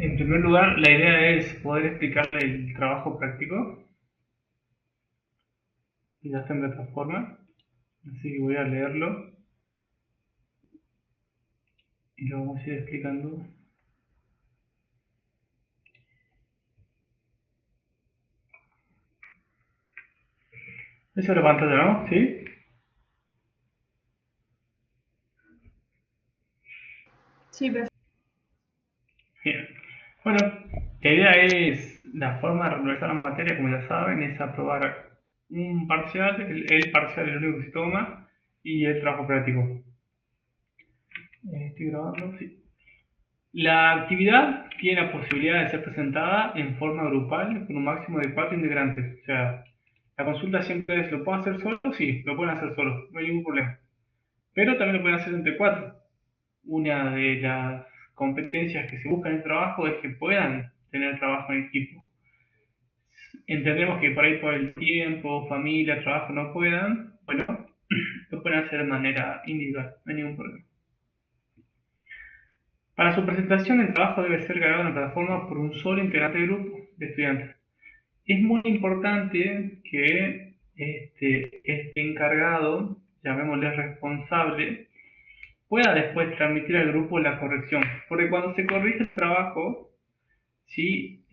En primer lugar, la idea es poder explicarle el trabajo práctico y ya está en plataforma. Así que voy a leerlo y lo vamos a ir explicando. Eso lo pantalla, ¿no? ¿Sí? Sí, perfecto. Bien. Bueno, la idea es, la forma de regularizar la materia, como ya saben, es aprobar un parcial, el parcial es lo único que se toma, y el trabajo práctico. Estoy grabando, sí. La actividad tiene la posibilidad de ser presentada en forma grupal con un máximo de 4 integrantes. O sea, la consulta siempre es, ¿lo puedo hacer solo? Sí, lo pueden hacer solo, no hay ningún problema. Pero también lo pueden hacer entre 4. Una de las competencias que se busca en el trabajo es que puedan tener trabajo en equipo. Entendemos que por ahí por el tiempo, familia, trabajo no puedan, bueno, lo pueden hacer de manera individual, no hay ningún problema. Para su presentación, el trabajo debe ser cargado en la plataforma por un solo integrante del grupo de estudiantes. Es muy importante que este encargado, llamémosle responsable, pueda después transmitir al grupo la corrección. Porque cuando se corrige el trabajo, ¿sí?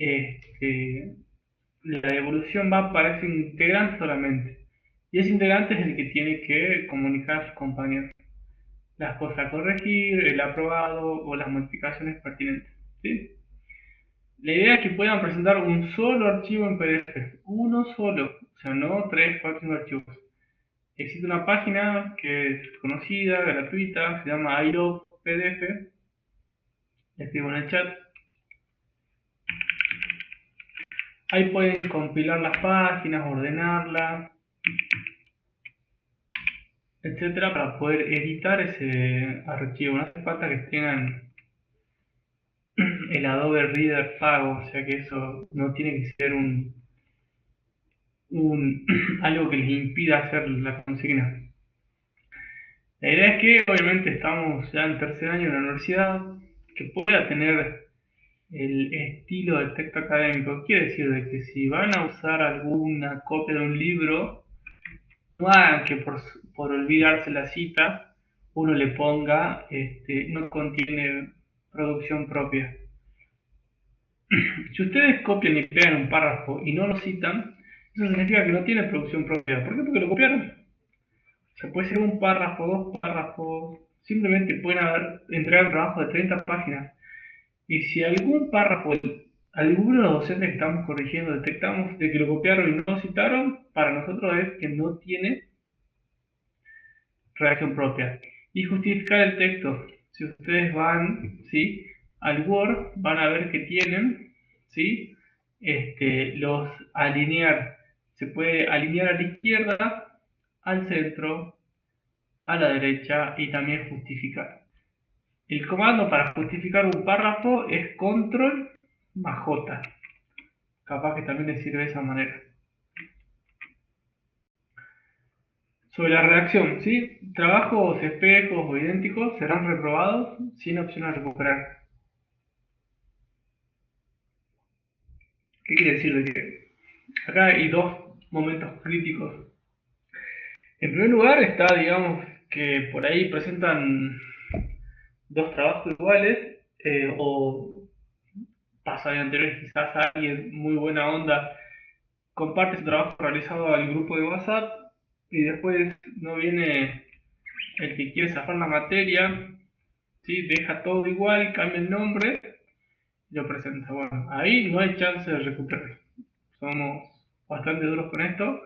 La devolución va para ese integrante solamente. Y ese integrante es el que tiene que comunicar a sus compañeros las cosas a corregir, el aprobado o las modificaciones pertinentes. ¿Sí? La idea es que puedan presentar un solo archivo en PDF, uno solo, o sea, no 3, 4, 5 archivos. Existe una página que es conocida, gratuita, se llama iLog PDF, la escribo en el chat. Ahí pueden compilar las páginas, ordenarlas, etcétera, para poder editar ese archivo. No hace falta que tengan el Adobe Reader pago, o sea que eso no tiene que ser algo que les impida hacer la consigna. La idea es que obviamente estamos ya en tercer año de la universidad, que pueda tener el estilo de texto académico. Quiere decir de que si van a usar alguna copia de un libro, no hagan que por olvidarse la cita uno le ponga no contiene producción propia. Si ustedes copian y pegan un párrafo y no lo citan, eso significa que no tiene producción propia. ¿Por qué? Porque lo copiaron. Se puede ser un párrafo, dos párrafos, simplemente pueden entregar un trabajo de 30 páginas. Y si algún párrafo, alguno de los docentes que estamos corrigiendo detectamos de que lo copiaron y no citaron, para nosotros es que no tiene redacción propia. Y justificar el texto. Si ustedes van, ¿sí? Al Word, van a ver que tienen, ¿sí? Los alinear. Se puede alinear a la izquierda, al centro, a la derecha y también justificar. El comando para justificar un párrafo es control más J. Capaz que también les sirve de esa manera. Sobre la redacción, ¿sí? Trabajos espejos o idénticos serán reprobados sin opción a recuperar. ¿Qué quiere decir? De que acá hay dos momentos críticos. En primer lugar está, digamos, que por ahí presentan dos trabajos iguales o pasados anteriores quizás alguien muy buena onda comparte su trabajo realizado al grupo de WhatsApp y después no viene el que quiere zafar la materia, ¿sí? Deja todo igual, cambia el nombre y lo presenta. Bueno, ahí no hay chance de recuperar. Somos bastante duros con esto.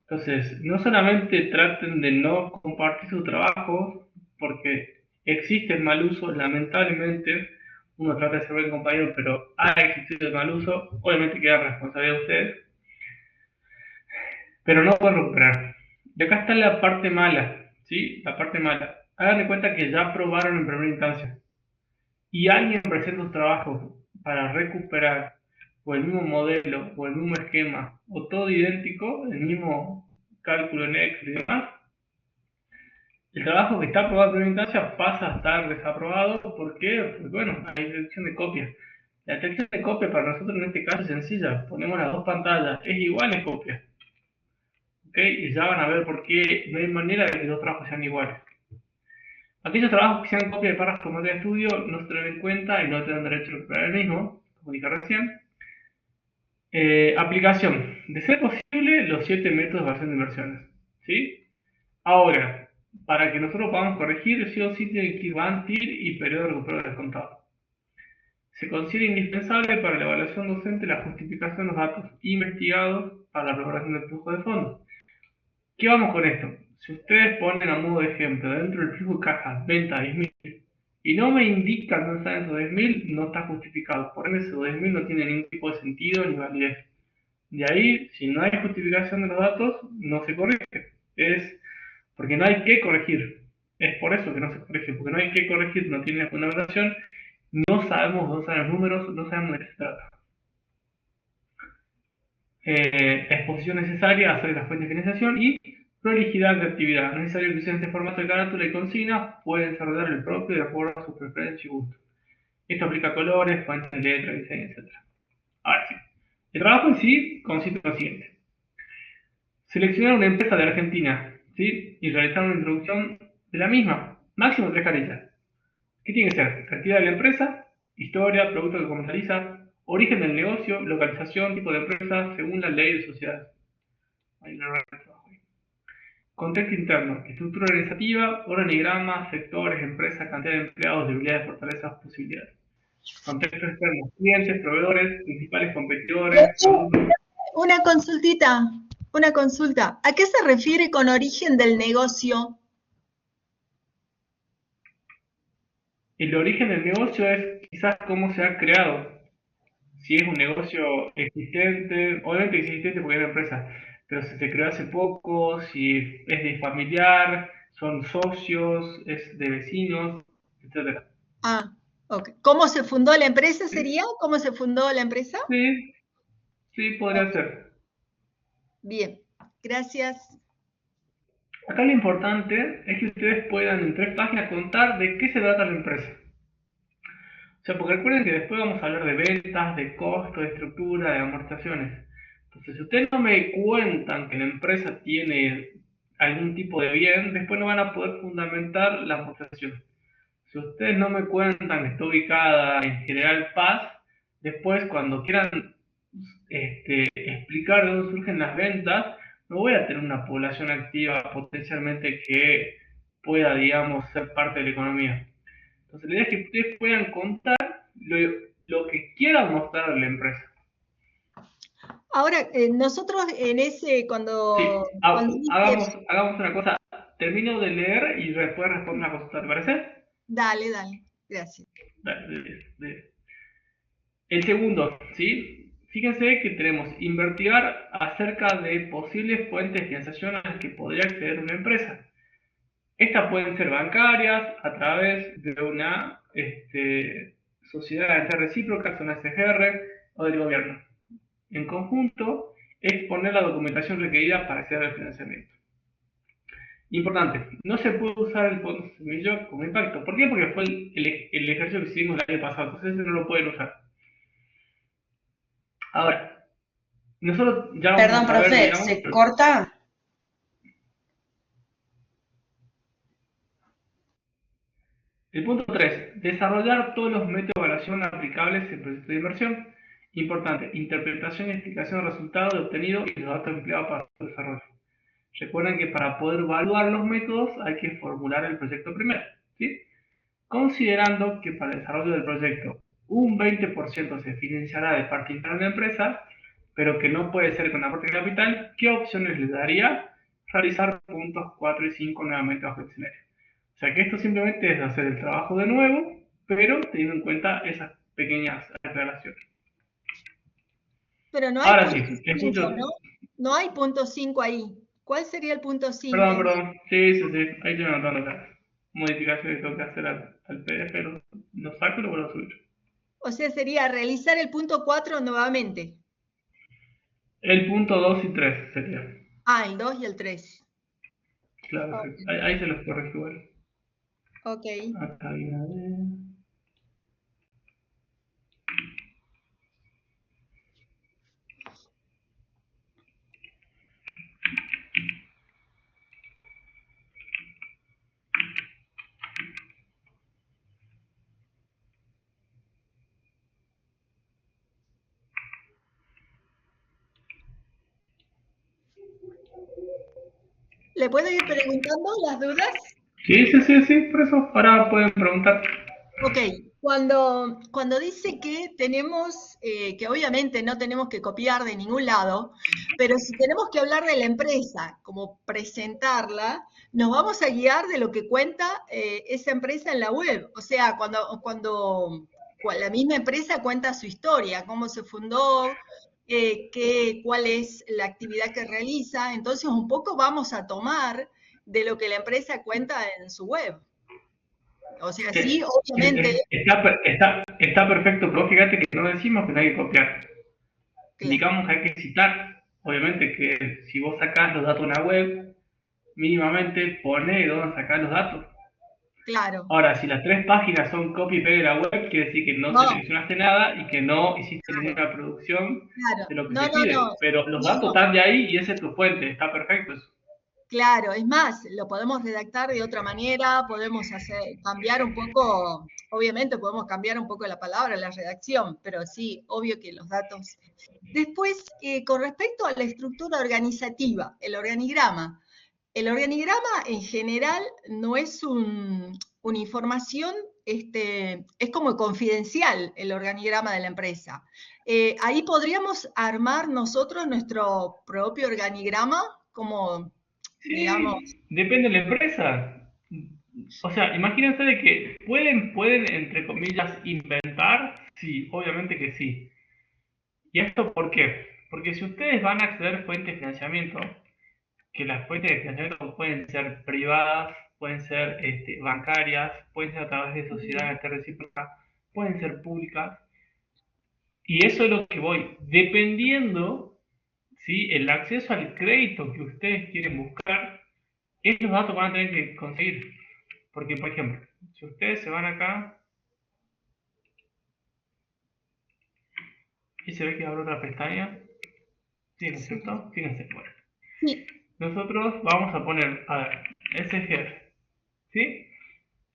Entonces, no solamente traten de no compartir su trabajo, porque existe el mal uso, lamentablemente, uno trata de ser buen compañero, pero ha existido el mal uso, obviamente queda responsabilidad de ustedes, pero no pueden recuperar. Y acá está la parte mala, ¿sí? La parte mala. Hagan de cuenta que ya aprobaron en primera instancia y alguien presenta un trabajo para recuperar o el mismo modelo o el mismo esquema o todo idéntico, el mismo cálculo en Excel y demás, el trabajo que está aprobado en primera instancia pasa a estar desaprobado. ¿Por qué? Porque bueno, hay selección de copias. La detección de copia para nosotros en este caso es sencilla. Ponemos las dos pantallas, es igual en copia. ¿Ok? Y ya van a ver por qué no hay manera de que los trabajos sean iguales. Aquellos trabajos que sean copia de párrafos como de estudio no se tienen en cuenta y no tienen derecho a recuperar el mismo, como dije recién. Aplicación. De ser posible, los 7 métodos de evaluación de inversiones. ¿Sí? Ahora, para que nosotros podamos corregir, sí o sí tiene que ir BANTIR y periodo de recupero descontado. Se considera indispensable para la evaluación docente la justificación de los datos investigados para la preparación del flujo de fondos. ¿Qué vamos con esto? Si ustedes ponen a modo de ejemplo, dentro del flujo de caja, venta 10.000, y no me indican dónde están esos 10.000, no está justificado. Por ende, esos 10.000 no tiene ningún tipo de sentido ni validez. De ahí, si no hay justificación de los datos, no se corrige. Es porque no hay que corregir. Es por eso que no se corrige, porque no hay que corregir, no tiene fundamentación, no sabemos dónde están los números, no sabemos de qué se trata. Exposición necesaria, hacer la fuente de financiación y prolijidad de actividad. No es necesario que usen este formato de carátula y consigna, pueden desarrollar el propio de acuerdo a sus preferencias y gustos. Esto aplica a colores, fuentes de letra, diseño, etc. Ahora sí. El trabajo en sí consiste en lo siguiente. Seleccionar una empresa de Argentina, ¿sí? Y realizar una introducción de la misma, máximo 3 carillas. ¿Qué tiene que ser? Actividad de la empresa, historia, producto que comercializa, origen del negocio, localización, tipo de empresa, según la ley de sociedades. Hay una regla de trabajo ahí. Contexto interno, estructura organizativa, organigrama, sectores, empresas, cantidad de empleados, debilidades, fortalezas, posibilidades. Contexto externo, clientes, proveedores, principales competidores, productos. Una consultita, una consulta. ¿A qué se refiere con origen del negocio? El origen del negocio es quizás cómo se ha creado. Si es un negocio existente, obviamente existente porque es una empresa, pero si se creó hace poco, si es de familiar, son socios, es de vecinos, etcétera. Ah, ok. ¿Cómo se fundó la empresa sería? ¿Cómo se fundó la empresa? Sí, sí, podría Ok, ser. bien, gracias. Acá lo importante es que ustedes puedan en 3 páginas contar de qué se trata la empresa. O sea, porque recuerden que después vamos a hablar de ventas, de costo, de estructura, de amortizaciones. Entonces, si ustedes no me cuentan que la empresa tiene algún tipo de bien, después no van a poder fundamentar la amortización. Si ustedes no me cuentan que está ubicada en General Paz, después cuando quieran explicar de dónde surgen las ventas, no voy a tener una población activa potencialmente que pueda, digamos, ser parte de la economía. Entonces, la idea es que ustedes puedan contar lo que quieran mostrar a la empresa. Ahora, nosotros en ese, Sí, cuando dice, hagamos una cosa. Termino de leer y después respondo una cosa, ¿te parece? dale, dale, gracias. El segundo, ¿sí? Fíjense que tenemos investigar acerca de posibles fuentes de financiación a las que podría acceder una empresa. Estas pueden ser bancarias, a través de una sociedad de garantía recíproca, una SGR o del gobierno. En conjunto, exponer la documentación requerida para acceder al financiamiento. Importante, no se puede usar el fondo semillo como impacto. ¿Por qué? Porque fue el ejercicio que hicimos el año pasado, entonces ese no lo pueden usar. Ahora, nosotros ya Perdón, vamos a ver, profe, digamos, ¿se corta? el punto 3, desarrollar todos los métodos de evaluación aplicables en proyectos de inversión. Importante, interpretación y explicación del resultado obtenido y los datos empleados para su desarrollo. Recuerden que para poder evaluar los métodos hay que formular el proyecto primero, ¿sí? Considerando que para el desarrollo del proyecto un 20% se financiará de parte interna de la empresa, pero que no puede ser con aporte de capital, ¿qué opciones les daría? Realizar puntos 4 y 5 nuevamente bajo el escenario. O sea que esto simplemente es hacer el trabajo de nuevo, pero teniendo en cuenta esas pequeñas aclaraciones. Pero no hay Ahora punto sí, 5, escucho. ¿no? No hay punto 5 ahí. ¿Cuál sería el punto Perdón, 5? perdón. Sí, sí, sí. Ahí estoy anotando las modificaciones que tengo que hacer al PDF. Lo saco y lo vuelvo a subir. O sea, sería realizar el punto 4 nuevamente. El punto 2 y 3 sería. Ah, el 2 y el 3. Claro, Ok. sí. Ahí se los corrijo igual. Ok. Acá viene a ver. ¿Le puedo ir preguntando las dudas? Sí, sí, sí, sí, por eso ahora pueden preguntar. Ok, cuando dice que tenemos, que obviamente no tenemos que copiar de ningún lado, pero si tenemos que hablar de la empresa, como presentarla, nos vamos a guiar de lo que cuenta esa empresa en la web. O sea, la misma empresa cuenta su historia, cómo se fundó, cuál es la actividad que realiza. Entonces, un poco vamos a tomar de lo que la empresa cuenta en su web. O sea, sí, obviamente. Está perfecto, pero fíjate que no decimos que no hay que copiar. Claro, Indicamos que hay que citar. Obviamente que si vos sacás los datos de una web, mínimamente pone dónde sacás los datos. claro. Ahora, si las tres páginas son copy y pega de la web, quiere decir que no No, seleccionaste nada y que no hiciste claro, ninguna producción claro. de lo que No, se no, no. pide. Pero los No, datos no. están de ahí y esa es tu fuente. Está perfecto eso. Claro, es más, lo podemos redactar de otra manera, podemos cambiar un poco, obviamente podemos cambiar un poco la palabra, la redacción, pero sí, obvio que los datos. Después, con respecto a la estructura organizativa, el organigrama en general no es una información, es como confidencial el organigrama de la empresa. Ahí podríamos armar nosotros nuestro propio organigrama, como, digamos, Sí, depende de la empresa. O sea, imagínense de que pueden, entre comillas, inventar. Sí, obviamente que sí. ¿Y esto por qué? Porque si ustedes van a acceder a fuentes de financiamiento, que las fuentes de financiamiento pueden ser privadas, pueden ser bancarias, pueden ser a través de sociedades recíprocas, pueden ser públicas, y eso es lo que voy. Dependiendo, ¿sí? El acceso al crédito que ustedes quieren buscar, esos datos van a tener que conseguir. Porque, por ejemplo, si ustedes se van acá y se ve que abre otra pestaña, ¿sí, no es sí, cierto? Fíjense, bueno. sí, Nosotros vamos a poner, a ver, SGR, ¿sí?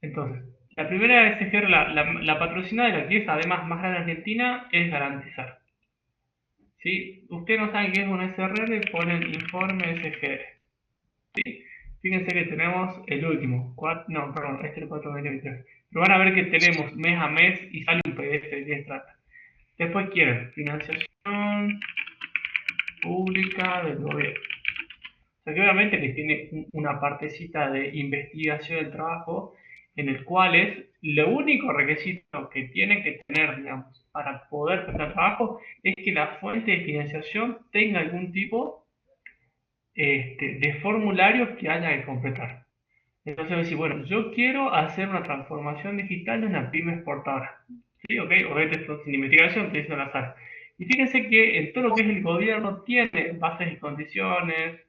Entonces, la primera SGR, la patrocinada y la que es además más grande de Argentina, es garantizar. ¿Sí? Ustedes no saben qué es un SRR, ponen informe SGR. ¿Sí? Fíjense que tenemos el último, no, perdón, este es el 423. Pero van a ver que tenemos mes a mes y sale un PDF de 10 trata. Después quieren financiación pública del gobierno. O sea que obviamente que tiene una partecita de investigación del trabajo en el cual es lo único requisito que tiene que tener, digamos, para poder prestar trabajo es que la fuente de financiación tenga algún tipo de formulario que haya que completar. Entonces, decir, bueno, yo quiero hacer una transformación digital de una pyme exportadora. ¿Sí? Ok, obviamente esto sin investigación, te dicen al azar. Y fíjense que en todo lo que es el gobierno tiene bases y condiciones,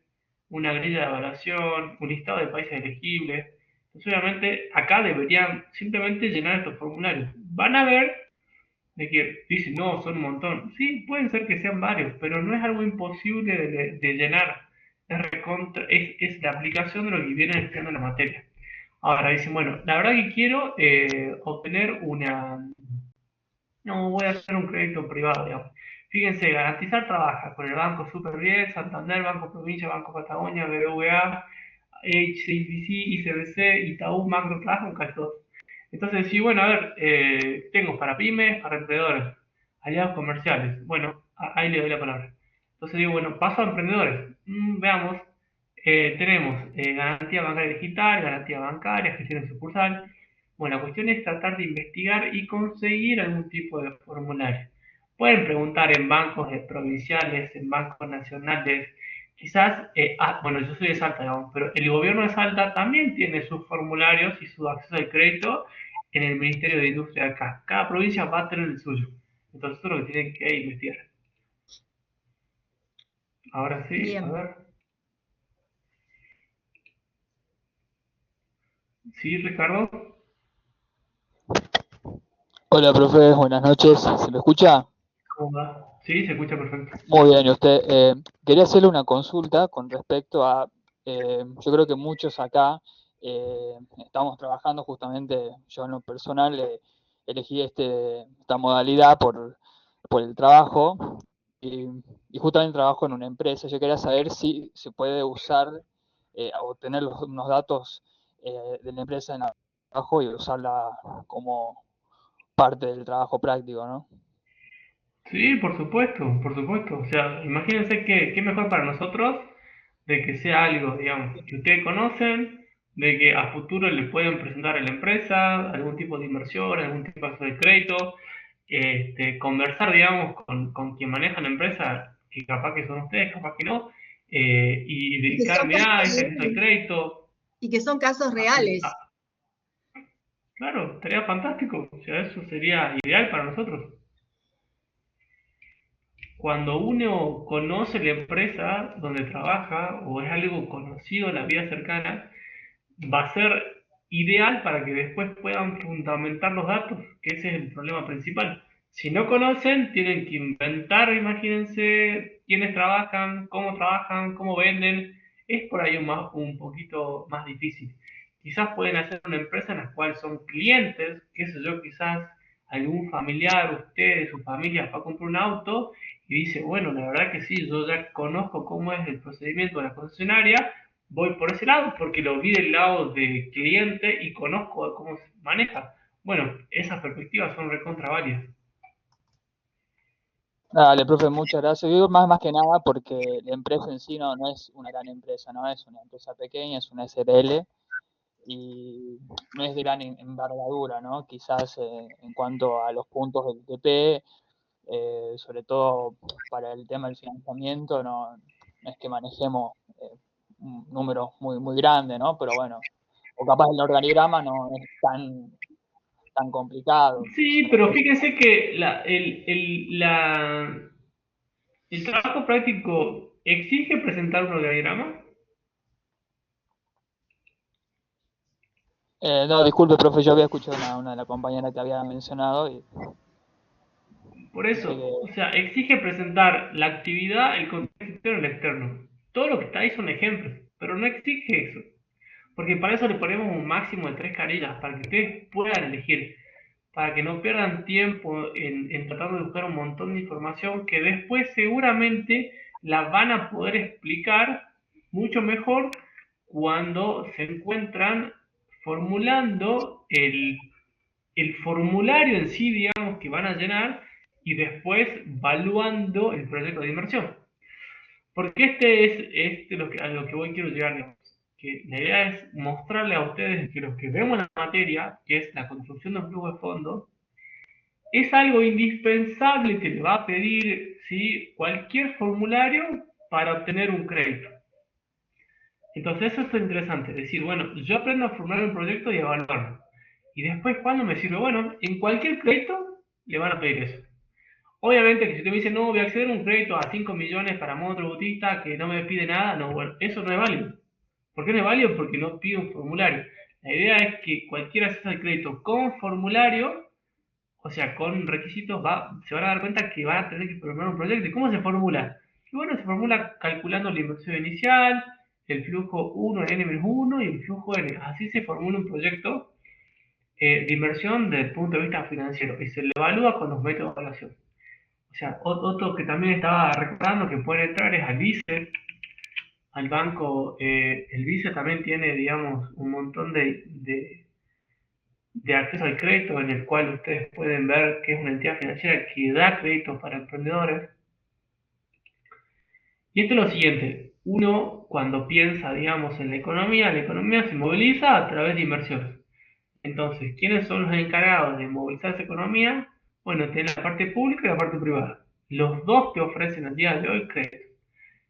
una grilla de evaluación, un listado de países elegibles. Entonces, obviamente, acá deberían simplemente llenar estos formularios. Van a ver de que dicen, no, son un montón. Sí, pueden ser que sean varios, pero no es algo imposible de llenar. Es la aplicación de lo que viene estudiando la materia. Ahora dicen, bueno, la verdad que quiero obtener una. No, voy a hacer un crédito privado, digamos. Fíjense, Garantizar trabaja con el Banco Super 10, Santander, Banco Provincia, Banco Patagonia, BBVA, HCBC, ICBC, Itaú, Macro, trabaja con casi todos. Entonces, sí, bueno, a ver, tengo para pymes, para emprendedores, aliados comerciales. Bueno, ahí le doy la palabra. Entonces digo, bueno, paso a emprendedores. Veamos, tenemos garantía bancaria digital, garantía bancaria, gestión de sucursal. Bueno, la cuestión es tratar de investigar y conseguir algún tipo de formulario. Pueden preguntar en bancos provinciales, en bancos nacionales. Quizás, bueno, yo soy de Salta, digamos, pero el gobierno de Salta también tiene sus formularios y su acceso al crédito en el Ministerio de Industria de acá. Cada provincia va a tener el suyo. Entonces, eso es lo que tienen que investigar. Ahora sí, a bien. ver. Sí, Ricardo. Hola, profe, buenas noches. ¿Se me escucha? ¿Cómo va? Sí, se escucha perfecto. Muy bien, y usted. Quería hacerle una consulta con respecto a, yo creo que muchos acá estamos trabajando justamente, yo en lo personal elegí esta modalidad por el trabajo y, y justamente trabajo en una empresa. Yo quería saber si se puede usar obtener unos datos de la empresa en trabajo y usarla como parte del trabajo práctico, ¿no? Sí, por supuesto, por supuesto. O sea, imagínense que qué mejor para nosotros de que sea algo, digamos, que ustedes conocen, de que a futuro le pueden presentar a la empresa algún tipo de inversión, algún tipo de crédito, conversar, digamos, con quien maneja la empresa, que capaz que son ustedes, capaz que no, y Y que dedicar, son mirá, casos este necesito el crédito. y que son casos reales. Claro, estaría fantástico, o sea, eso sería ideal para nosotros. Cuando uno conoce la empresa donde trabaja o es algo conocido en la vida cercana, va a ser ideal para que después puedan fundamentar los datos, que ese es el problema principal. Si no conocen, tienen que inventar, imagínense, quiénes trabajan, cómo venden. Es por ahí un poquito más difícil. Quizás pueden hacer una empresa en la cual son clientes, qué sé yo, quizás algún familiar, ustedes, su familia, va a comprar un auto y dice, bueno, la verdad que sí, yo ya conozco cómo es el procedimiento de la concesionaria, voy por ese lado porque lo vi del lado de cliente y conozco cómo se maneja. Bueno, esas perspectivas son recontra válidas. Dale, profe, muchas gracias. Yo digo más que nada porque la empresa en sí no es una gran empresa, no es una empresa pequeña, es una SRL y no es de gran envergadura, ¿no? Quizás en cuanto a los puntos del TP, sobre todo para el tema del financiamiento, no es que manejemos números muy grandes, ¿no? Pero bueno, o capaz el organigrama no es tan complicado. Sí, pero fíjense que el trabajo práctico exige presentar un organigrama. No, disculpe, profe, yo había escuchado una de las compañeras que había mencionado y Por pensé eso, que... o sea, exige presentar la actividad, el contexto interno y el externo. Todo lo que está ahí son ejemplos, pero no exige eso. Porque para eso le ponemos un máximo de 3 carillas, para que ustedes puedan elegir, para que no pierdan tiempo en tratar de buscar un montón de información que después seguramente la van a poder explicar mucho mejor cuando se encuentran formulando el formulario en sí, digamos, que van a llenar y después evaluando el proyecto de inversión. Porque a lo que voy quiero llegar, digamos, que la idea es mostrarle a ustedes que los que vemos la materia, que es la construcción de un flujo de fondos, es algo indispensable que le va a pedir, ¿sí?, cualquier formulario para obtener un crédito. Entonces eso es interesante, es decir, bueno, yo aprendo a formular un proyecto y a evaluarlo. Y después, ¿cuándo me sirve? Bueno, en cualquier crédito le van a pedir eso. Obviamente que si usted me dice, no, voy a acceder a un crédito a 5 millones para monotributista que no me pide nada, no, bueno, eso no es válido. ¿Por qué no es válido? Porque no pide un formulario. La idea es que cualquiera acceda al crédito con formulario, o sea, con requisitos, se van a dar cuenta que van a tener que formar un proyecto. ¿Y cómo se formula? Y bueno, se formula calculando la inversión inicial, el flujo 1 en N-1 y el flujo N. Así se formula un proyecto de inversión desde el punto de vista financiero y se le evalúa con los métodos de evaluación. O sea, otro que también estaba recordando que puede entrar es al BICE, al banco. El BICE también tiene, digamos, un montón de acceso al crédito en el cual ustedes pueden ver que es una entidad financiera que da créditos para emprendedores. Y esto es lo siguiente, uno cuando piensa, digamos, en la economía se moviliza a través de inversiones. Entonces, ¿quiénes son los encargados de movilizar esa economía? Bueno, tiene la parte pública y la parte privada. Los dos te ofrecen al día de hoy crédito.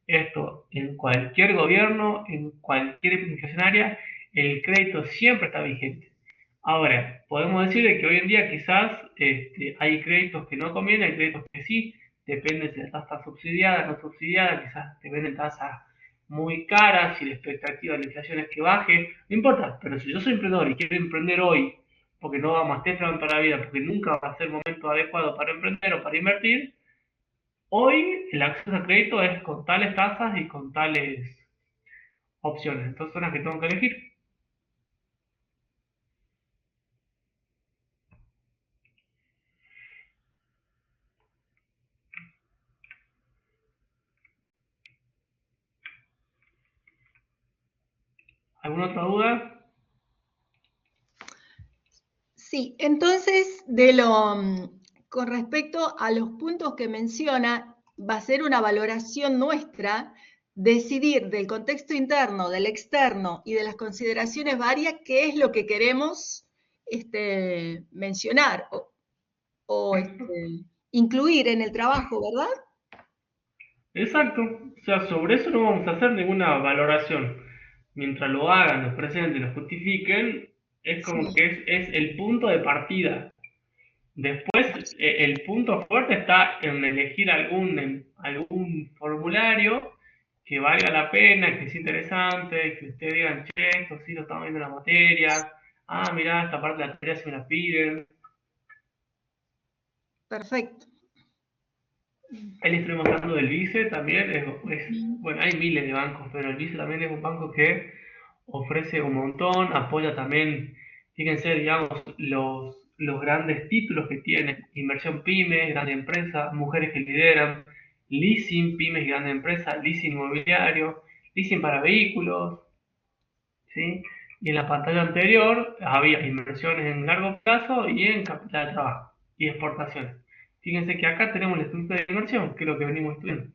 Esto en cualquier gobierno, en cualquier administración, el crédito siempre está vigente. Ahora, podemos decir de que hoy en día quizás hay créditos que no convienen, hay créditos que sí, depende si la tasa está subsidiada o no subsidiada, quizás te venden tasas muy caras y la expectativa de la inflación es que baje, no importa, pero si yo soy emprendedor y quiero emprender hoy, porque no vamos a estar trabajando toda la vida, porque nunca va a ser el momento adecuado para emprender o para invertir, hoy el acceso a crédito es con tales tasas y con tales opciones. Entonces son las que tengo que elegir. ¿Alguna otra duda? Sí, entonces, con respecto a los puntos que menciona, va a ser una valoración nuestra, decidir del contexto interno, del externo y de las consideraciones varias, qué es lo que queremos mencionar o incluir en el trabajo, ¿verdad? Exacto. O sea, sobre eso no vamos a hacer ninguna valoración. Mientras lo hagan, lo presenten, lo justifiquen, es como Sí, que es el punto de partida. Después, el punto fuerte está en elegir algún formulario que valga la pena, que sea interesante, que ustedes digan, che, esto sí lo estamos viendo en la materia, ah, mirá, esta parte de la teoría se me la piden. perfecto. Ahí les estoy mostrando del Vice también, bueno, hay miles de bancos, pero el Vice también es un banco que ofrece un montón, apoya también, fíjense, digamos, los grandes títulos que tiene, inversión pyme, grandes empresas, mujeres que lideran, leasing, pymes y grandes empresas, leasing inmobiliario, leasing para vehículos, ¿sí? Y en la pantalla anterior había inversiones en largo plazo y en capital de trabajo y exportaciones. Fíjense que acá tenemos la estructura de inversión, que es lo que venimos estudiando.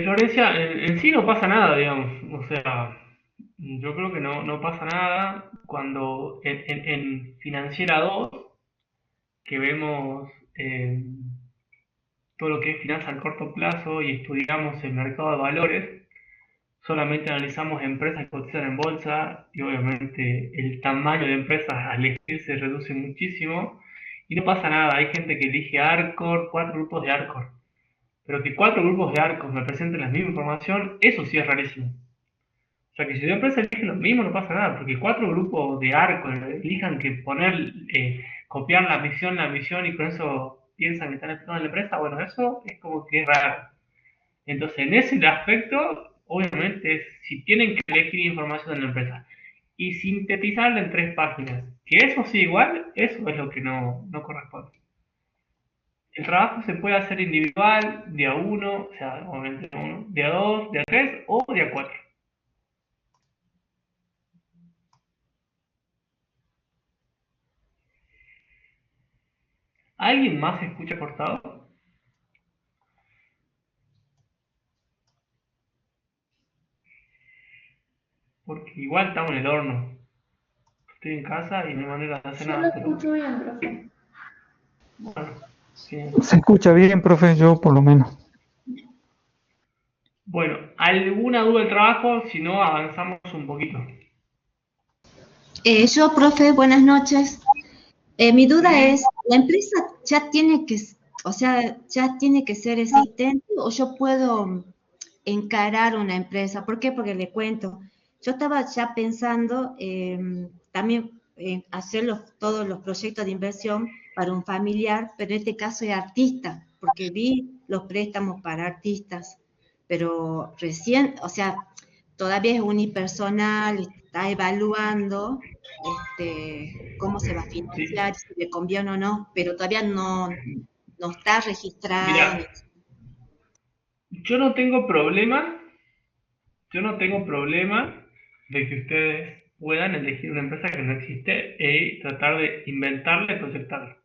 Florencia, en sí no pasa nada, digamos. O sea, yo creo que no pasa nada cuando en Financiera 2, que vemos todo lo que es finanzas a corto plazo y estudiamos el mercado de valores, solamente analizamos empresas que cotizan en bolsa y obviamente el tamaño de empresas al elegir se reduce muchísimo y no pasa nada. Hay gente que elige Arcor, 4 grupos de Arcor, pero que 4 grupos de Arcor me presenten la misma información, eso sí es rarísimo. O sea que si una empresa elige lo mismo no pasa nada, porque 4 grupos de arco elijan que copiar la misión y con eso piensan que están explotando la empresa, bueno, eso es como que es raro. Entonces, en ese aspecto, obviamente, si tienen que elegir información de la empresa y sintetizarla en 3 páginas, que eso sí igual, eso es lo que no corresponde. El trabajo se puede hacer individual, día uno, o sea, obviamente día uno, día dos, día tres o día cuatro. ¿Alguien más se escucha cortado? Porque igual estamos en el horno. Estoy en casa y no hay manera de hacer Yo lo nada, pero escucho bien, profe. bueno, sí. Se escucha bien, profe, yo por lo menos. Bueno, ¿alguna duda del trabajo? Si no, avanzamos un poquito. Yo, profe, buenas noches. Mi duda Sí, es, ¿la empresa ya tiene que, o sea, ya tiene que ser existente o yo puedo encarar una empresa? ¿Por qué? Porque le cuento. Yo estaba ya pensando también en hacer todos los proyectos de inversión para un familiar, pero en este caso es artista, porque vi los préstamos para artistas, pero recién, o sea, todavía es unipersonal, está evaluando cómo se va a sí. financiar, si le conviene o no, pero todavía no está registrado. Mira, yo no tengo problema, yo no tengo problema de que ustedes puedan elegir una empresa que no existe y tratar de inventarla y proyectarla.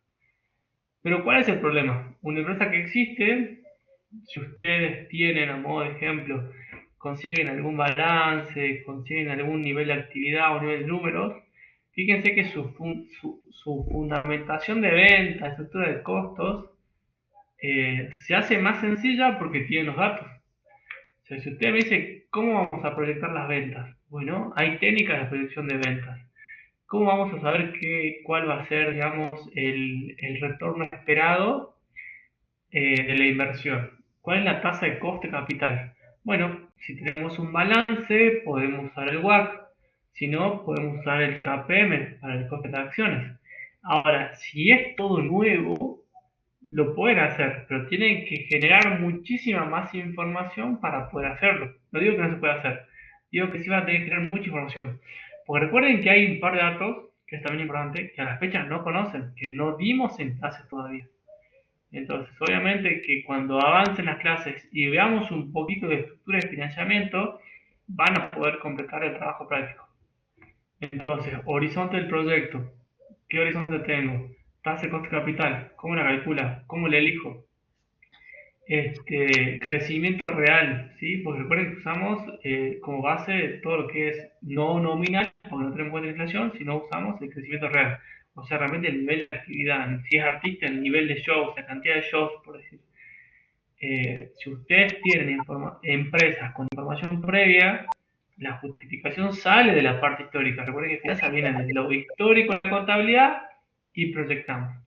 Pero ¿cuál es el problema? Una empresa que existe, si ustedes tienen, a modo de ejemplo, consiguen algún balance, consiguen algún nivel de actividad o nivel de números, fíjense que su fundamentación de venta, estructura de costos, se hace más sencilla porque tienen los datos. O sea, si usted me dice, ¿cómo vamos a proyectar las ventas? Bueno, hay técnicas de proyección de ventas. ¿Cómo vamos a saber cuál va a ser, digamos, el retorno esperado de la inversión? ¿Cuál es la tasa de coste capital? Bueno, si tenemos un balance, podemos usar el WACC. Si no, podemos usar el KPM para el coste de las acciones. Ahora, si es todo nuevo, lo pueden hacer, pero tienen que generar muchísima más información para poder hacerlo. No digo que no se pueda hacer, digo que sí van a tener que generar mucha información. Porque recuerden que hay un par de datos que es también importante, que a las fechas no conocen, que no dimos en clases todavía. Entonces, obviamente que cuando avancen las clases y veamos un poquito de estructura de financiamiento, van a poder completar el trabajo práctico. Entonces, horizonte del proyecto. ¿Qué horizonte tengo? Tasa de coste de capital. ¿Cómo la calcula? ¿Cómo la elijo? Crecimiento real, ¿sí? Porque recuerden que usamos como base todo lo que es no nominal, porque no tenemos en cuenta la inflación, sino usamos el crecimiento real. O sea, realmente el nivel de actividad, si es artista, el nivel de shows, la cantidad de shows, por decir. Si ustedes tienen empresas con información previa, la justificación sale de la parte histórica. Recuerden que finanzas viene de lo histórico de la contabilidad y proyectamos.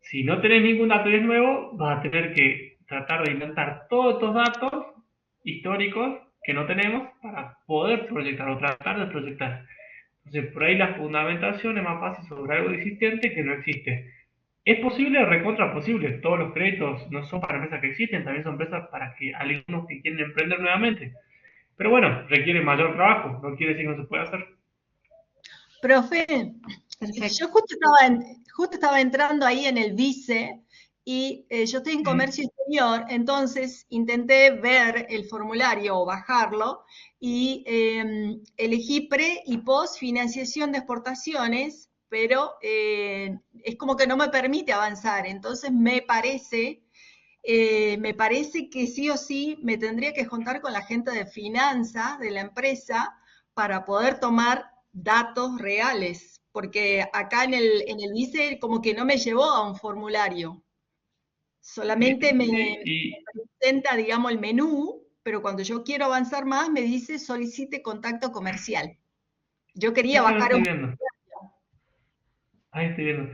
Si no tenés ningún dato y es nuevo, vas a tener que tratar de inventar todos estos datos históricos que no tenemos para poder proyectar o tratar de proyectar. Entonces, por ahí la fundamentación es más fácil sobre algo existente que no existe. ¿Es posible? Recontra posible. Todos los créditos no son para empresas que existen, también son empresas para que algunos que quieren emprender nuevamente. Pero bueno, requiere mayor trabajo, no quiere decir que no se puede hacer. Profe, Perfecto. yo justo estaba entrando ahí en el vice y yo estoy en comercio exterior, entonces intenté ver el formulario o bajarlo y elegí pre y post financiación de exportaciones, pero es como que no me permite avanzar, entonces me parece que sí o sí me tendría que juntar con la gente de finanzas de la empresa para poder tomar datos reales, porque acá en el vice como que no me llevó a un formulario, solamente me Sí, presenta, digamos, el menú, pero cuando yo quiero avanzar más me dice solicite contacto comercial. Yo quería eso lo bajar estoy un... viendo. Ahí estoy viendo.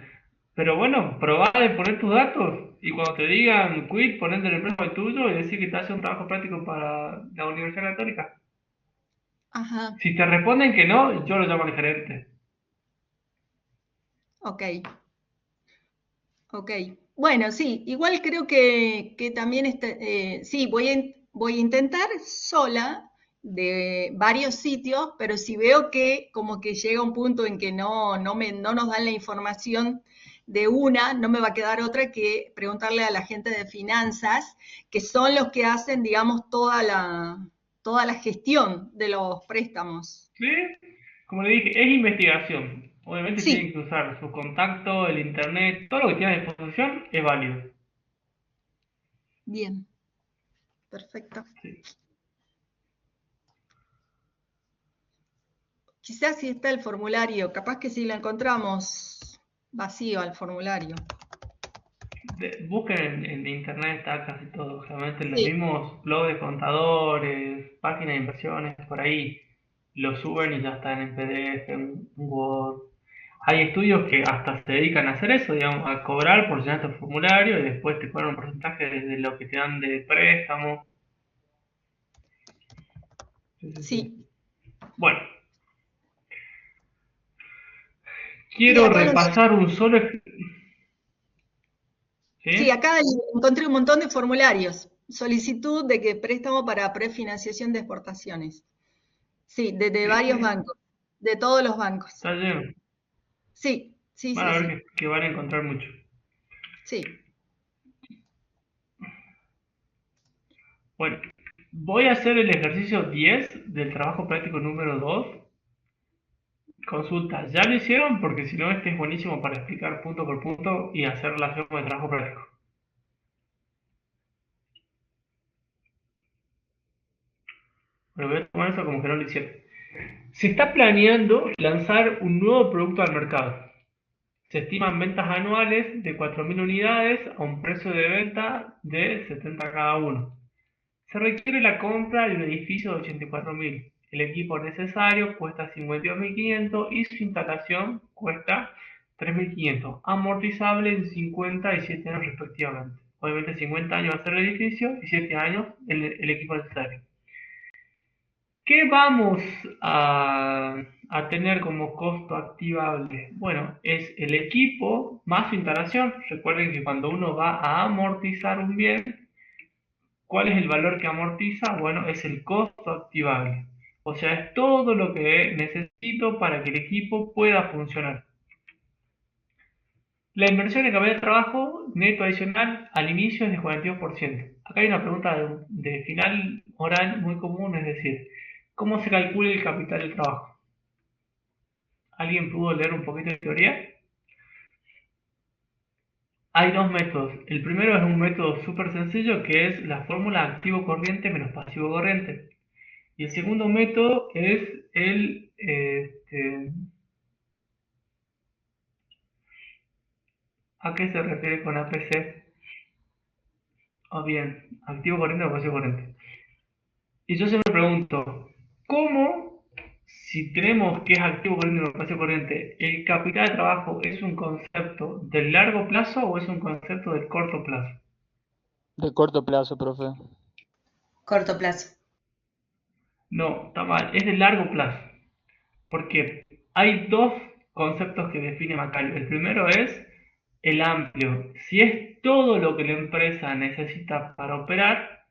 Pero bueno, probá de poner tus datos y cuando te digan quit, ponete el empresa el tuyo y decir que te hace un trabajo práctico para la Universidad Católica. Ajá, Si te responden que no, yo lo llamo al gerente. ok. Ok, bueno, sí, igual creo que también, sí, voy a intentar sola de varios sitios, pero si veo que como que llega un punto en que no nos dan la información de una, no me va a quedar otra que preguntarle a la gente de finanzas, que son los que hacen, digamos, toda la gestión de los préstamos. ¿Sí? Como le dije, es investigación. Obviamente tienen Sí, que usar su contacto, el internet, todo lo que tienen a disposición es válido. bien, perfecto. Sí. Quizás si está el formulario, capaz que si lo encontramos vacío al formulario. Busquen en internet, está casi todo. Realmente los Sí, mismos blogs de contadores, páginas de inversiones, por ahí lo suben y ya están en PDF, en Word. Hay estudios que hasta se dedican a hacer eso, digamos, a cobrar por llenar tu formulario y después te cobran un porcentaje de lo que te dan de préstamo. Sí, sí, sí. sí, Bueno, sí, quiero repasar un solo. sí, ¿Sí? acá encontré un montón de formularios. Solicitud de que préstamo para prefinanciación de exportaciones. Sí, de Sí, varios sí, bancos, de todos los bancos. está lleno. Sí, sí, Van sí, a ver sí, que van a encontrar mucho. sí. Bueno, voy a hacer el ejercicio 10 del trabajo práctico número 2. Consulta, ¿ya lo hicieron? Porque si no, este es buenísimo para explicar punto por punto y hacer relación con el trabajo práctico. Pero voy a tomar eso como que no lo hicieron. Se está planeando lanzar un nuevo producto al mercado. Se estiman ventas anuales de 4.000 unidades a un precio de venta de 70 cada uno. Se requiere la compra de un edificio de 84.000. El equipo necesario cuesta 52.500 y su instalación cuesta 3.500, amortizable en 50 y 7 años respectivamente. Obviamente 50 años va a ser el edificio y 7 años el equipo necesario. ¿Qué vamos a tener como costo activable? Bueno, es el equipo más su instalación. Recuerden que cuando uno va a amortizar un bien, ¿cuál es el valor que amortiza? Bueno, es el costo activable. O sea, es todo lo que necesito para que el equipo pueda funcionar. La inversión en capital de trabajo neto adicional al inicio es de 42%. Acá hay una pregunta de final oral muy común, es decir, ¿cómo se calcula el capital de trabajo? ¿Alguien pudo leer un poquito de teoría? Hay dos métodos. El primero es un método súper sencillo que es la fórmula activo corriente menos pasivo corriente. Y el segundo método es ¿a qué se refiere con APC? O bien, activo corriente o pasivo corriente. Y yo siempre pregunto, ¿cómo, si tenemos que es activo corriente o pasivo corriente, el capital de trabajo es un concepto del largo plazo o es un concepto del corto plazo? De corto plazo, profe. Corto plazo. No, está mal, es de largo plazo. Porque hay dos conceptos que define Macario. El primero es el amplio. Si es todo lo que la empresa necesita para operar,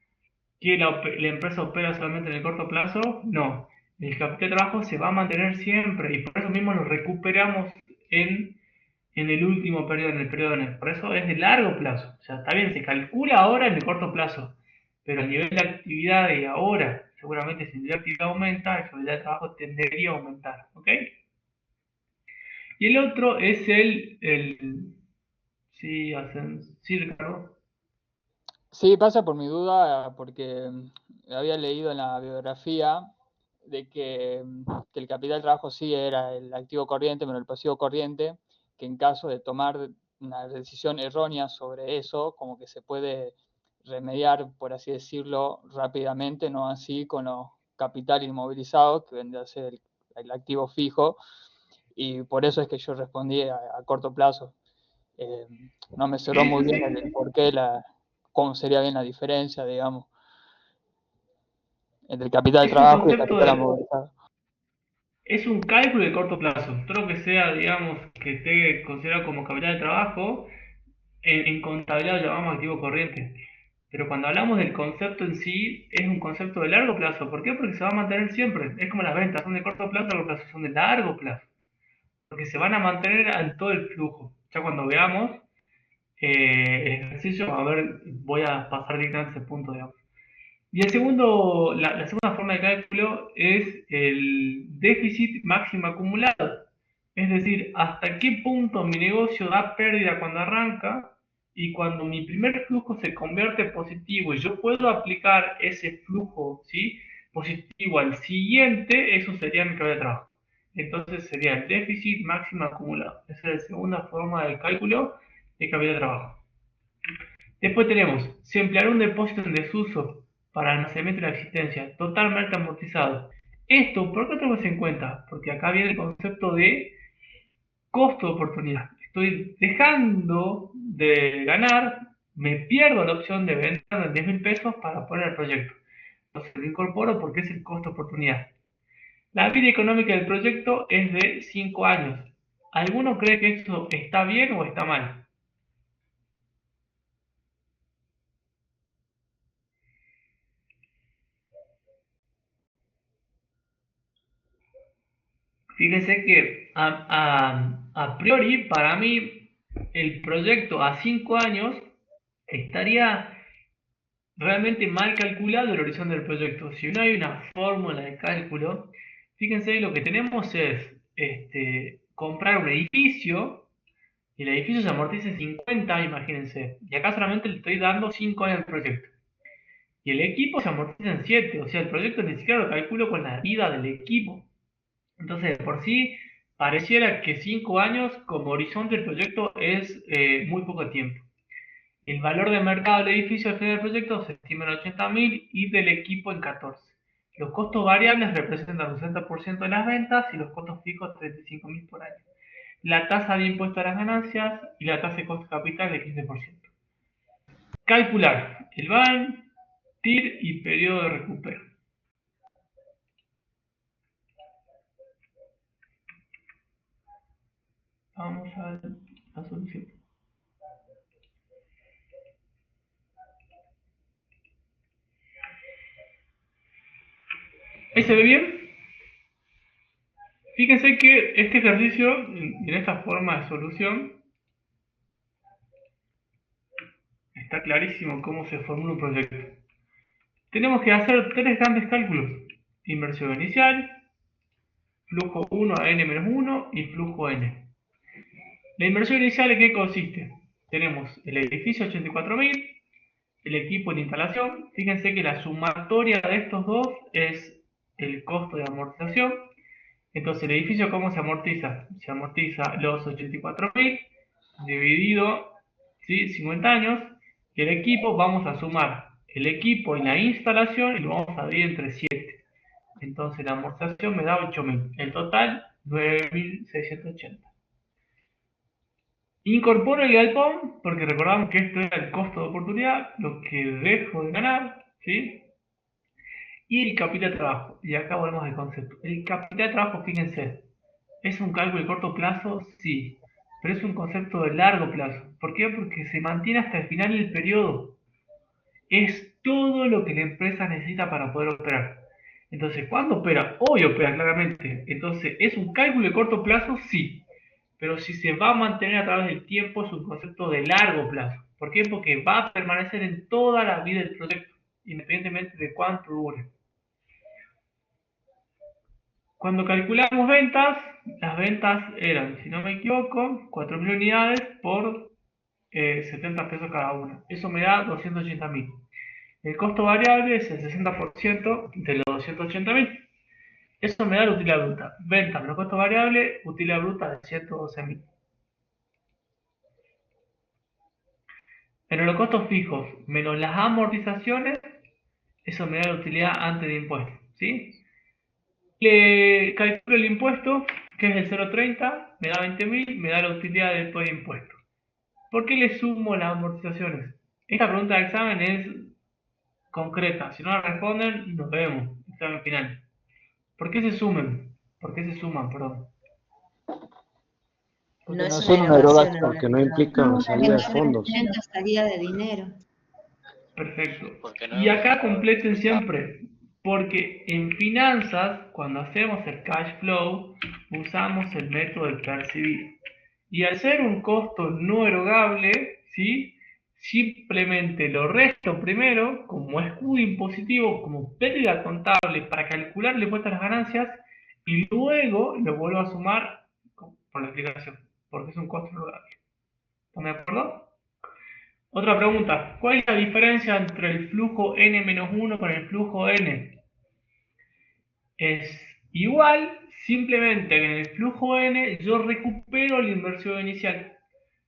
que la empresa opera solamente en el corto plazo, no. El capital de trabajo se va a mantener siempre y por eso mismo lo recuperamos en el último periodo, en el periodo de por eso es de largo plazo. O sea, está bien, se calcula ahora en el corto plazo, pero a nivel de actividad de ahora, seguramente si el nivel de actividad aumenta, el capital de trabajo tendería a aumentar. ¿Ok? Y el otro es sí, sí, Ricardo. Sí, pasa por mi duda, porque había leído en la biografía de que el capital de trabajo sí era el activo corriente, pero el pasivo corriente, que en caso de tomar una decisión errónea sobre eso, como que se puede remediar, por así decirlo, rápidamente, no así con los capital inmovilizados, que vendría a ser el activo fijo, y por eso es que yo respondí a corto plazo. Eh, no me cerró muy bien el por qué, cómo sería bien la diferencia, digamos, entre el capital de Es un trabajo y el concepto capital de, amortizado. es un cálculo de corto plazo. Todo lo que sea, digamos, que esté considerado como capital de trabajo, en contabilidad lo llamamos activo corriente. Pero cuando hablamos del concepto en sí, es un concepto de largo plazo. ¿Por qué? Porque se va a mantener siempre. Es como las ventas, son de corto plazo, largo plazo, son de largo plazo. Porque se van a mantener en todo el flujo. Ya cuando veamos el ejercicio, a ver, voy a pasar directamente a ese punto, digamos. Y la segunda forma de cálculo es el déficit máximo acumulado. Es decir, hasta qué punto mi negocio da pérdida cuando arranca y cuando mi primer flujo se convierte en positivo y yo puedo aplicar ese flujo, ¿sí?, positivo al siguiente, eso sería mi capital de trabajo. Entonces sería el déficit máximo acumulado. Esa es la segunda forma de cálculo de capital de trabajo. Después tenemos, si emplear un depósito en desuso para almacenamiento de la existencia, totalmente amortizado. Esto, ¿por qué lo tenemos en cuenta? Porque acá viene el concepto de costo de oportunidad. Estoy dejando de ganar, me pierdo la opción de vender en 10.000 pesos para poner el proyecto. Entonces lo incorporo porque es el costo de oportunidad. La vida económica del proyecto es de 5 años. ¿Alguno cree que esto está bien o está mal? Fíjense que a priori, para mí, el proyecto a 5 años estaría realmente mal calculado el horizonte del proyecto. Si no hay una fórmula de cálculo, fíjense, lo que tenemos es comprar un edificio y el edificio se amortiza en 50, imagínense. Y acá solamente le estoy dando 5 años al proyecto. Y el equipo se amortiza en 7, o sea, el proyecto ni siquiera lo calculo con la vida del equipo. Entonces, por sí, pareciera que 5 años como horizonte del proyecto es muy poco tiempo. El valor de mercado del edificio al final del proyecto se estima en 80.000 y del equipo en 14. Los costos variables representan un 60% de las ventas y los costos fijos 35.000 por año. La tasa de impuesto a las ganancias y la tasa de costo de capital de 15%. Calcular el BAN, TIR y periodo de recupero. Vamos a la solución. ¿Ahí se ve bien? Fíjense que este ejercicio, en esta forma de solución, está clarísimo cómo se formula un proyecto. Tenemos que hacer tres grandes cálculos: inversión inicial, flujo 1 a n-1 y flujo n. La inversión inicial, ¿en qué consiste? Tenemos el edificio 84.000, el equipo de instalación. Fíjense que la sumatoria de estos dos es el costo de amortización. Entonces, ¿el edificio cómo se amortiza? Se amortiza los 84.000 dividido, ¿sí?, 50 años. Y el equipo, vamos a sumar el equipo y la instalación y lo vamos a dividir entre 7. Entonces la amortización me da 8.000. El total, 9.680. Incorporo el galpón, porque recordamos que esto era el costo de oportunidad, lo que dejo de ganar, ¿sí? Y el capital de trabajo. Y acá volvemos al concepto. El capital de trabajo, fíjense, ¿es un cálculo de corto plazo? Sí. Pero es un concepto de largo plazo. ¿Por qué? Porque se mantiene hasta el final del periodo. Es todo lo que la empresa necesita para poder operar. Entonces, ¿cuándo opera? Hoy opera, claramente. Entonces, ¿es un cálculo de corto plazo? Sí. Pero si se va a mantener a través del tiempo, es un concepto de largo plazo. ¿Por qué? Porque va a permanecer en toda la vida del proyecto, independientemente de cuánto dure. Cuando calculamos ventas, las ventas eran, si no me equivoco, 4.000 unidades por 70 pesos cada una. Eso me da 280.000. El costo variable es el 60% de los 280.000. Eso me da la utilidad bruta. Venta menos costo variable, utilidad bruta de 112.000. Pero los costos fijos menos las amortizaciones, eso me da la utilidad antes de impuestos, ¿sí? Le calculo el impuesto, que es el 0,30, me da 20.000, me da la utilidad después de impuestos. ¿Por qué le sumo las amortizaciones? Esta pregunta de examen es concreta. Si no la responden, nos vemos. Examen final. ¿Por qué se suman? ¿Por qué se suman, perdón? Porque No no es una son una erogación erogación. en Porque no realidad. implican salida de fondos. Venta, salida de dinero. Perfecto. Porque no Y es acá una completen erogación. siempre, porque en finanzas, cuando hacemos el cash flow, usamos el método del percibir. Y al ser un costo no erogable, ¿sí?, simplemente lo resto primero como escudo impositivo, como pérdida contable para calcular el impuesto a las ganancias, y luego lo vuelvo a sumar por la explicación, porque es un costo erogable. ¿Están de acuerdo? Otra pregunta: ¿cuál es la diferencia entre el flujo n-1 con el flujo n? Es igual, simplemente que en el flujo n yo recupero la inversión inicial.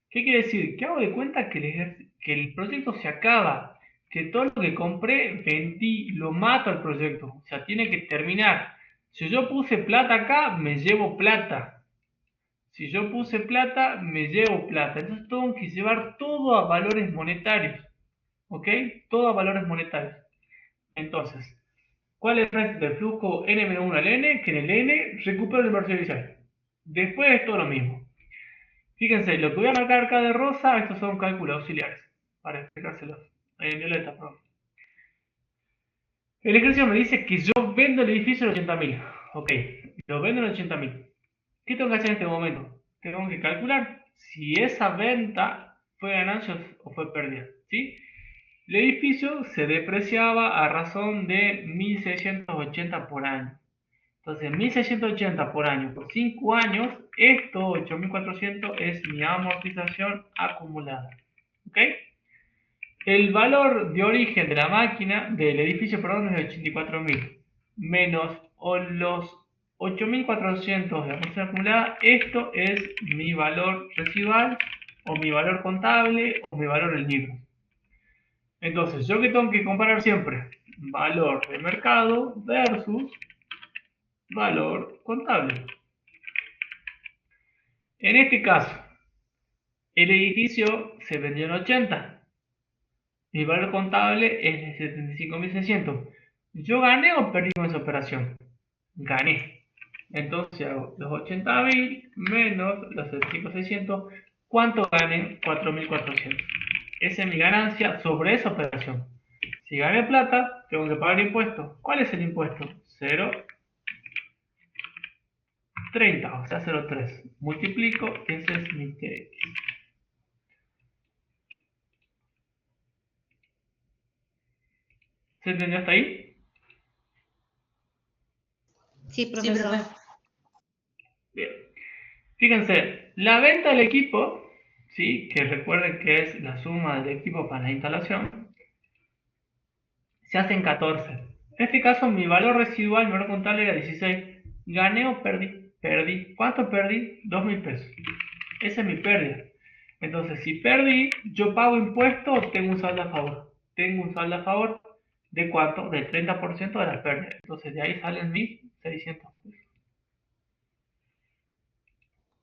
¿Qué quiere decir? Que hago de cuenta que el proyecto se acaba, que todo lo que compré, vendí, lo mato al proyecto. O sea, tiene que terminar. Si yo puse plata acá, me llevo plata. Si yo puse plata, me llevo plata. Entonces tengo que llevar todo a valores monetarios. ¿Ok? Todo a valores monetarios. Entonces, ¿cuál es el resto del flujo n-1 al n? Que en el n recupero la inversión inicial. Después es todo lo mismo. Fíjense, lo que voy a marcar acá de rosa, estos son cálculos auxiliares, para explicárselos. En violeta, perdón. El ejercicio me dice que yo vendo el edificio en 80.000. Ok, lo vendo en 80.000. ¿Qué tengo que hacer en este momento? Tengo que calcular si esa venta fue ganancia o fue pérdida, ¿sí? El edificio se depreciaba a razón de 1.680 por año. Entonces, 1.680 por año, por 5 años, esto, 8.400, es mi amortización acumulada. ¿Ok? El valor de origen de la máquina, del edificio, perdón, es de 84.000, menos los 8.400 de amortización acumulada. Esto es mi valor residual, o mi valor contable, o mi valor en libros. Entonces, ¿yo qué tengo que comparar siempre? Valor de mercado versus valor contable. En este caso, el edificio se vendió en 80. Mi valor contable es de 75.600. ¿Yo gané o perdí con esa operación? Gané. Entonces hago los 80.000 menos los 75.600. ¿Cuánto gané? 4.400. Esa es mi ganancia sobre esa operación. Si gané plata, tengo que pagar impuestos. ¿Cuál es el impuesto? 0,30, o sea 0,3. Multiplico, ese es mi TX. ¿Se entendió hasta ahí? Sí, profesor. Bien. Fíjense, la venta del equipo, ¿sí? Que recuerden que es la suma del equipo para la instalación, se hace en 14. En este caso, mi valor residual, mi valor contable era 16. ¿Gané o perdí? Perdí. ¿Cuánto perdí? 2.000 pesos. Esa es mi pérdida. Entonces, si perdí, yo pago impuestos o tengo un saldo a favor. Tengo un saldo a favor de cuánto? Del 30% de la pérdida. Entonces, de ahí salen mis 600 pesos.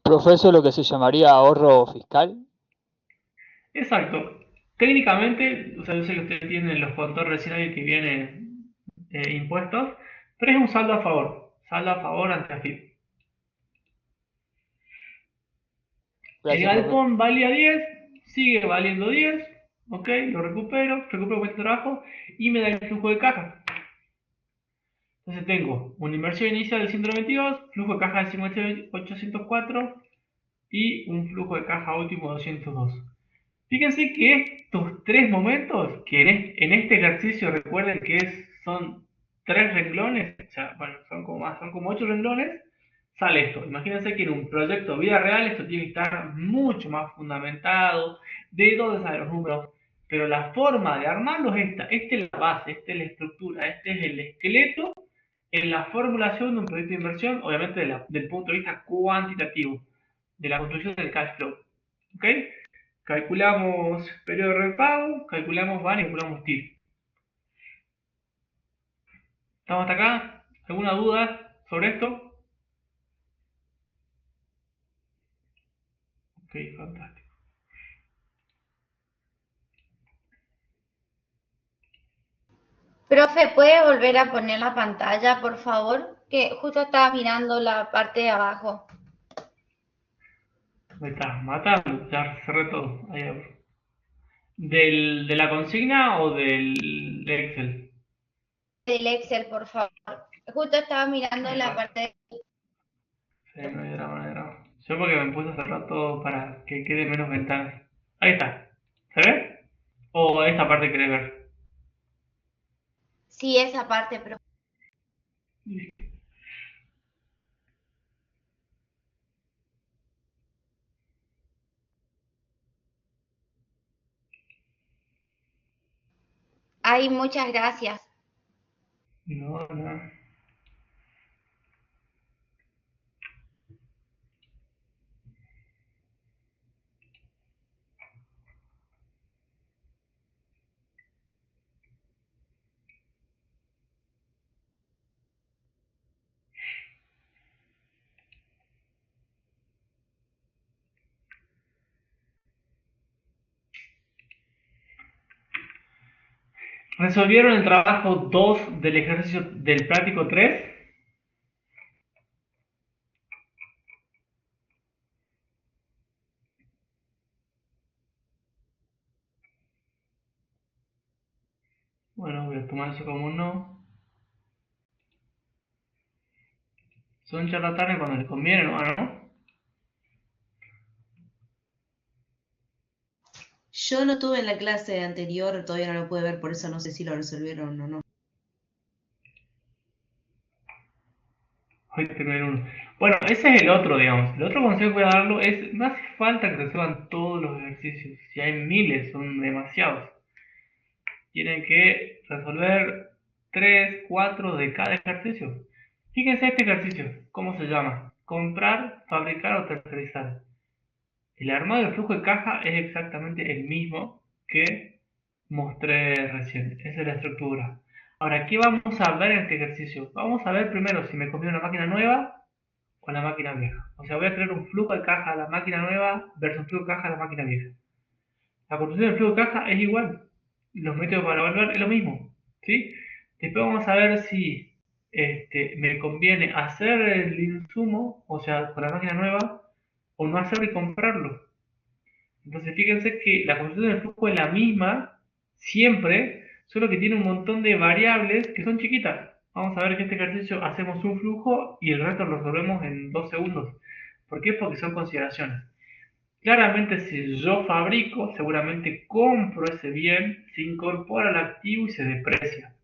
Profe, ¿eso es lo que se llamaría ahorro fiscal? Exacto. Técnicamente, o sea, yo sé que ustedes tienen los contadores recién ahí que vienen impuestos, pero es un saldo a favor. Saldo a favor ante AFIP. El Gracias, profe. galpón valía 10, sigue valiendo 10, ok, lo recupero buen trabajo y me da el flujo de caja. Entonces tengo una inversión inicial de 192, flujo de caja de 804 y un flujo de caja último de 202. Fíjense que estos tres momentos, que en este ejercicio recuerden que son tres renglones, o sea, bueno, son como 8 renglones, sale esto. Imagínense que en un proyecto de vida real esto tiene que estar mucho más fundamentado, de dónde salen los números, pero la forma de armarlos es esta. Esta es la base, esta es la estructura, este es el esqueleto en la formulación de un proyecto de inversión, obviamente del punto de vista cuantitativo, de la construcción del cash flow. ¿Ok? Calculamos periodo de repago, calculamos VAN y calculamos TIR. ¿Estamos hasta acá? ¿Alguna duda sobre esto? Ok, fantástico. Profe, ¿puede volver a poner la pantalla, por favor? Que justo estaba mirando la parte de abajo. Me estás matando, ya cerré todo. Ahí abro. ¿De la consigna o del Excel? Del Excel, por favor. Justo estaba mirando Me la pasa. parte Sí, no hay drama, no hay drama. Yo porque me puse a cerrar todo para que quede menos ventanas. Ahí está. ¿Se ve? ¿O esta parte querés ver? Sí, esa parte, profe. Ay, muchas gracias. No, no. ¿Resolvieron el trabajo 2 del ejercicio del práctico 3? Bueno, voy a tomar eso como un no. Son charlatanes cuando les conviene, ¿no? Yo no tuve en la clase anterior, todavía no lo pude ver, por eso no sé si lo resolvieron o no. Hoy tengo uno. Bueno, ese es el otro, digamos. El otro consejo que voy a darlo es, no hace falta que resuelvan todos los ejercicios. Si hay miles, son demasiados. Tienen que resolver 3, 4 de cada ejercicio. Fíjense este ejercicio, ¿cómo se llama? Comprar, fabricar o tercerizar. El armado del flujo de caja es exactamente el mismo que mostré recién. Esa es la estructura. Ahora, ¿qué vamos a ver en este ejercicio? Vamos a ver primero si me conviene una máquina nueva o la máquina vieja. O sea, voy a crear un flujo de caja a la máquina nueva versus flujo de caja a la máquina vieja. La construcción del flujo de caja es igual. Los métodos para evaluar es lo mismo. ¿Sí? Después vamos a ver si me conviene hacer el insumo, o sea, con la máquina nueva, o no hacerlo y comprarlo. Entonces fíjense que la construcción del flujo es la misma siempre, solo que tiene un montón de variables que son chiquitas. Vamos a ver que este ejercicio hacemos un flujo y el resto lo resolvemos en 2 segundos. ¿Por qué? Porque son consideraciones. Claramente si yo fabrico, seguramente compro ese bien, se incorpora al activo y se deprecia.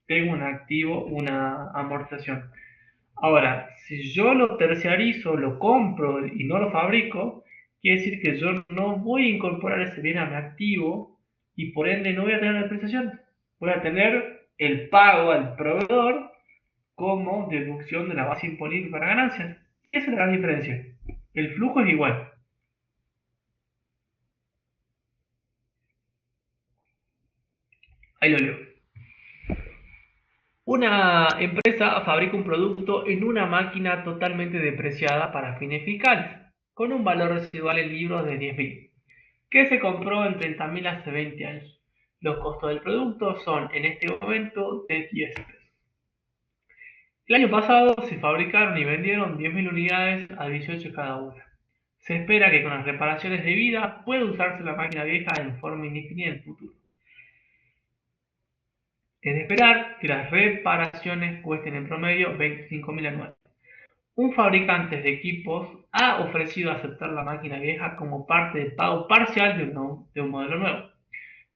tengo un activo, una amortización. Ahora, si yo lo terciarizo, lo compro y no lo fabrico, quiere decir que yo no voy a incorporar ese bien a mi activo y por ende no voy a tener la depreciación. Voy a tener el pago al proveedor como deducción de la base imponible para ganancias. Esa es la gran diferencia. El flujo es igual. Ahí lo leo. Una empresa fabrica un producto en una máquina totalmente depreciada para fines fiscales, con un valor residual en libros de 10.000, que se compró en 30.000 hace 20 años. Los costos del producto son en este momento de 10 pesos. El año pasado se fabricaron y vendieron 10.000 unidades a 18 cada una. Se espera que con las reparaciones debidas pueda usarse la máquina vieja en forma indefinida en el futuro. Es de esperar que las reparaciones cuesten en promedio 25.000 anuales. Un fabricante de equipos ha ofrecido aceptar la máquina vieja como parte del pago parcial de un modelo nuevo.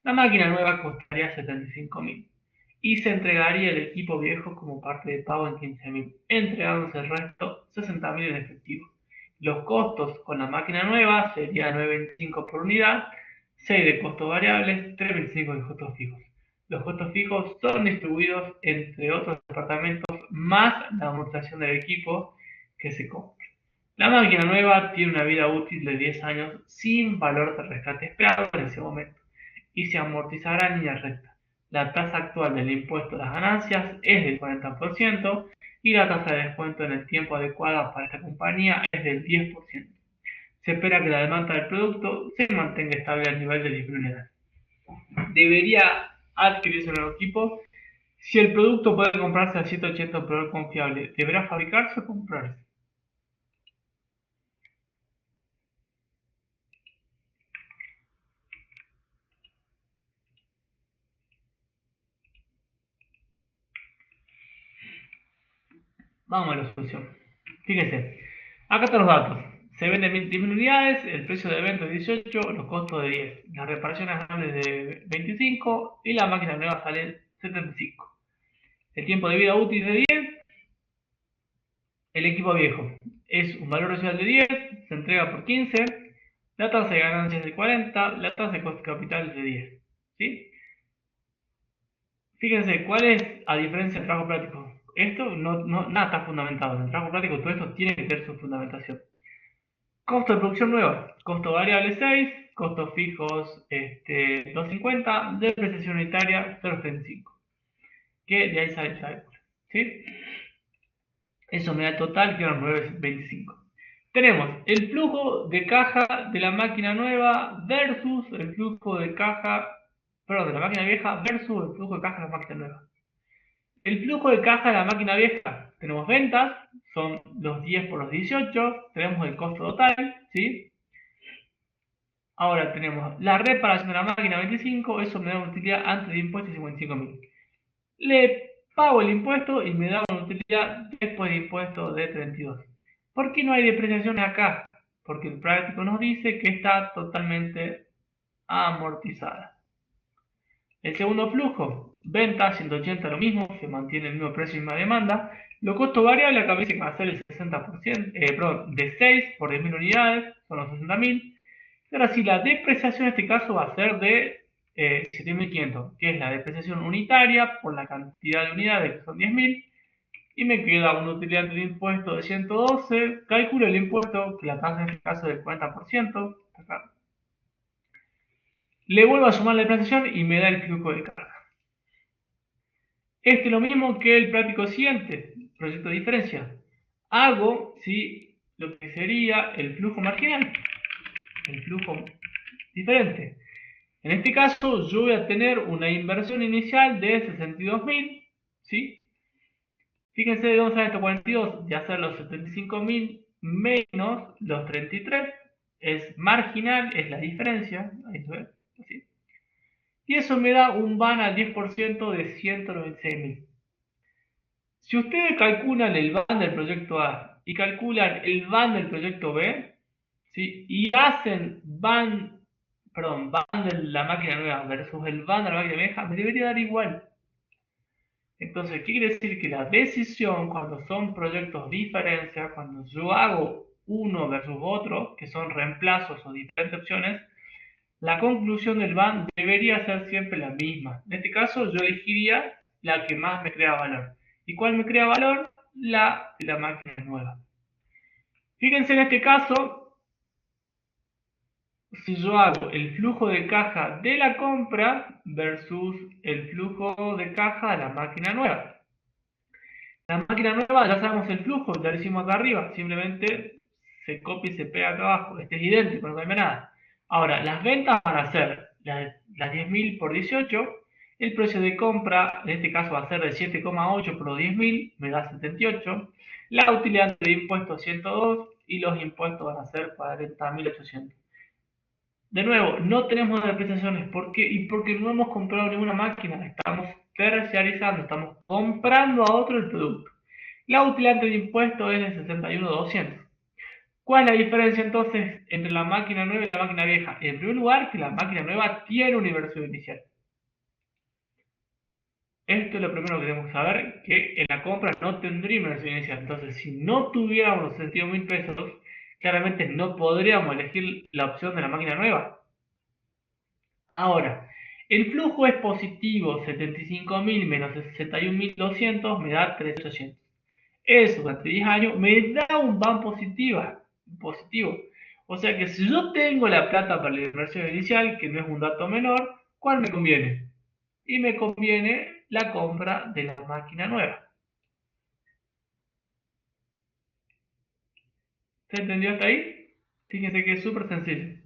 La máquina nueva costaría 75.000 y se entregaría el equipo viejo como parte de pago en 15.000, entregándose el resto 60.000 en efectivo. Los costos con la máquina nueva serían 9.25 por unidad, 6 de costos variables, 3.25 de costos fijos. Los costos fijos son distribuidos entre otros departamentos más la amortización del equipo que se compra. La máquina nueva tiene una vida útil de 10 años sin valor de rescate esperado en ese momento y se amortizará en línea recta. La tasa actual del impuesto a las ganancias es del 40% y la tasa de descuento en el tiempo adecuada para esta compañía es del 10%. Se espera que la demanda del producto se mantenga estable al nivel de 10.000 unidades. Debería adquirirse un nuevo equipo. Si el producto puede comprarse a 180 por proveedor confiable, ¿deberá fabricarse o comprarse? Vamos a la solución. Fíjense, acá están los datos. Se venden 10.000 unidades, el precio de venta es 18, los costos de 10, las reparaciones anuales de 25 y la máquina nueva sale 75. El tiempo de vida útil de 10, el equipo viejo es un valor residual de 10, se entrega por 15, la tasa de ganancias es de 40, la tasa de costo de capital es de 10. ¿Sí? Fíjense, ¿cuál es a diferencia del trabajo práctico? Esto nada está fundamentado. En el trabajo práctico todo esto tiene que tener su fundamentación. Costo de producción nueva, costo variable 6, costos fijos 250, depreciación unitaria 0,35. Que de ahí sale el cálculo. ¿Sí? Eso me da el total, que eran 9,25. Tenemos el flujo de caja de la máquina nueva versus el flujo de caja, perdón, de la máquina vieja versus el flujo de caja de la máquina nueva. El flujo de caja de la máquina vieja, tenemos ventas, son los 10 por los 18, tenemos el costo total, ¿sí? Ahora tenemos la reparación de la máquina 25, eso me da una utilidad antes de impuestos de 55.000. Le pago el impuesto y me da una utilidad después de impuestos de 32. ¿Por qué no hay depreciaciones acá? Porque el práctico nos dice que está totalmente amortizada. El segundo flujo, venta 180 lo mismo, se mantiene el mismo precio y misma demanda. Los costos variables acá me dice que va a ser el 60%, de 6 por 10.000 unidades, son los 60.000. Ahora sí, la depreciación en este caso va a ser de 7.500, que es la depreciación unitaria por la cantidad de unidades, que son 10.000, y me queda una utilidad de impuesto de 112, calculo el impuesto, que la tasa en este caso es del 40%, acá. Le vuelvo a sumar la depreciación y me da el flujo de carga. Este es lo mismo que el práctico siguiente, proyecto de diferencia. Hago, ¿sí?, lo que sería el flujo marginal, el flujo diferente. En este caso, yo voy a tener una inversión inicial de 62.000, ¿sí? Fíjense de dónde sale estos 42, de hacer los 75.000 menos los 33, es marginal, es la diferencia, ahí se ve, ¿sí? Y eso me da un van al 10% de 196.000. Si ustedes calculan el van del proyecto A y calculan el van del proyecto B, ¿sí?, y hacen van de la máquina nueva versus el van de la máquina vieja, me debería dar igual. Entonces, ¿qué quiere decir? Que la decisión, cuando son proyectos diferencia, cuando yo hago uno versus otro, que son reemplazos o diferentes opciones, la conclusión del BAN debería ser siempre la misma. En este caso, yo elegiría la que más me crea valor. ¿Y cuál me crea valor? La de la máquina nueva. Fíjense en este caso, si yo hago el flujo de caja de la compra versus el flujo de caja de la máquina nueva. La máquina nueva, ya sabemos el flujo, ya lo hicimos acá arriba, simplemente se copia y se pega acá abajo. Este es idéntico, no cambia nada. Ahora, las ventas van a ser las 10.000 por 18, el precio de compra, en este caso va a ser de 7,8 por 10.000, me da 78, la utilidad de impuestos 102 y los impuestos van a ser 40.800. De nuevo, no tenemos depreciaciones. ¿Por qué? Y porque no hemos comprado ninguna máquina. Estamos terciarizando, estamos comprando a otro el producto. La utilidad de impuesto es de 61.200. ¿Cuál es la diferencia entonces entre la máquina nueva y la máquina vieja? En primer lugar, que la máquina nueva tiene una inversión inicial. Esto es lo primero que tenemos que saber, que en la compra no tendría inversión inicial. Entonces, si no tuviéramos los 61.000 pesos, claramente no podríamos elegir la opción de la máquina nueva. Ahora, el flujo es positivo, 75.000 menos 61.200 me da 3.800. Eso durante 10 años me da un BAN positivo. O sea que si yo tengo la plata para la inversión inicial, que no es un dato menor, ¿cuál me conviene? Y me conviene la compra de la máquina nueva. ¿Se entendió hasta ahí? Fíjense que es súper sencillo.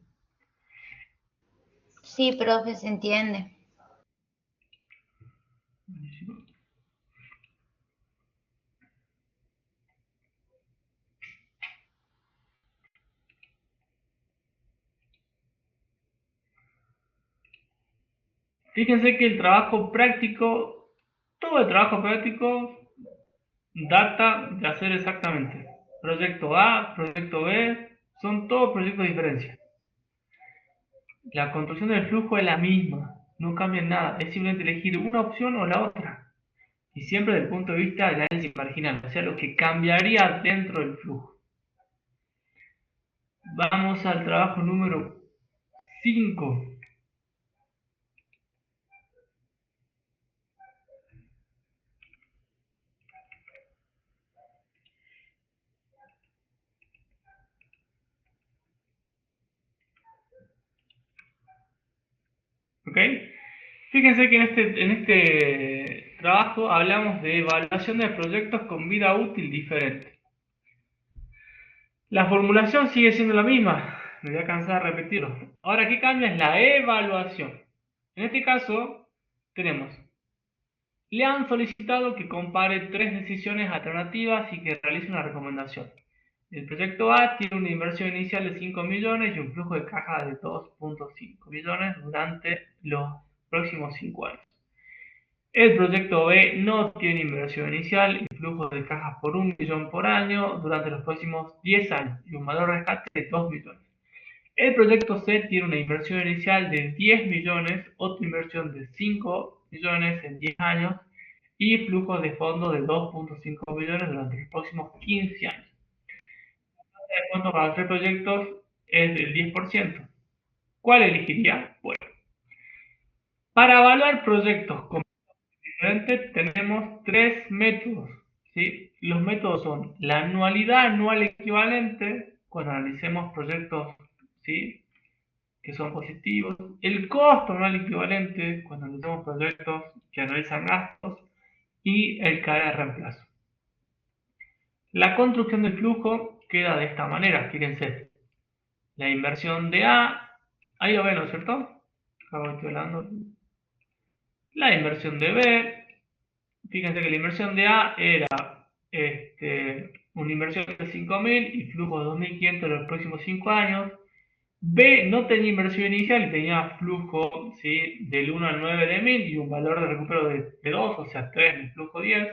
Sí, profe, se entiende. Buenísimo. Fíjense que el trabajo práctico, todo el trabajo práctico data de hacer exactamente. Proyecto A, proyecto B, son todos proyectos de diferencia. La construcción del flujo es la misma, no cambia en nada, es simplemente elegir una opción o la otra. Y siempre desde el punto de vista del análisis marginal, o sea, lo que cambiaría dentro del flujo. Vamos al trabajo número 5. ¿Ok? Fíjense que en este trabajo hablamos de evaluación de proyectos con vida útil diferente. La formulación sigue siendo la misma, me voy a cansar de repetirlo. Ahora, ¿qué cambia? Es la evaluación. En este caso, tenemos, le han solicitado que compare 3 decisiones alternativas y que realice una recomendación. El proyecto A tiene una inversión inicial de 5 millones y un flujo de caja de 2.5 millones durante los próximos 5 años. El proyecto B no tiene inversión inicial y flujo de cajas por 1 millón por año durante los próximos 10 años y un valor de rescate de 2 millones. El proyecto C tiene una inversión inicial de 10 millones, otra inversión de 5 millones en 10 años y flujo de fondos de 2.5 millones durante los próximos 15 años. El fondo para los 3 proyectos es del 10%. ¿Cuál elegiría? Bueno, para evaluar proyectos con diferentes tenemos 3 métodos. ¿Sí? Los métodos son la anualidad anual equivalente, cuando analicemos proyectos, ¿sí?, que son positivos, el costo anual equivalente, cuando analicemos proyectos que analizan gastos, y el cara de reemplazo. La construcción del flujo queda de esta manera, fíjense. La inversión de A, ahí lo ven, ¿no es cierto? Acabo estoy hablando. La inversión de B, fíjense que la inversión de A era una inversión de 5.000 y flujo de 2.500 en los próximos 5 años. B no tenía inversión inicial y tenía flujo, ¿sí?, del 1 al 9 de 1.000 y un valor de recupero de 2, o sea, 3 en flujo 10.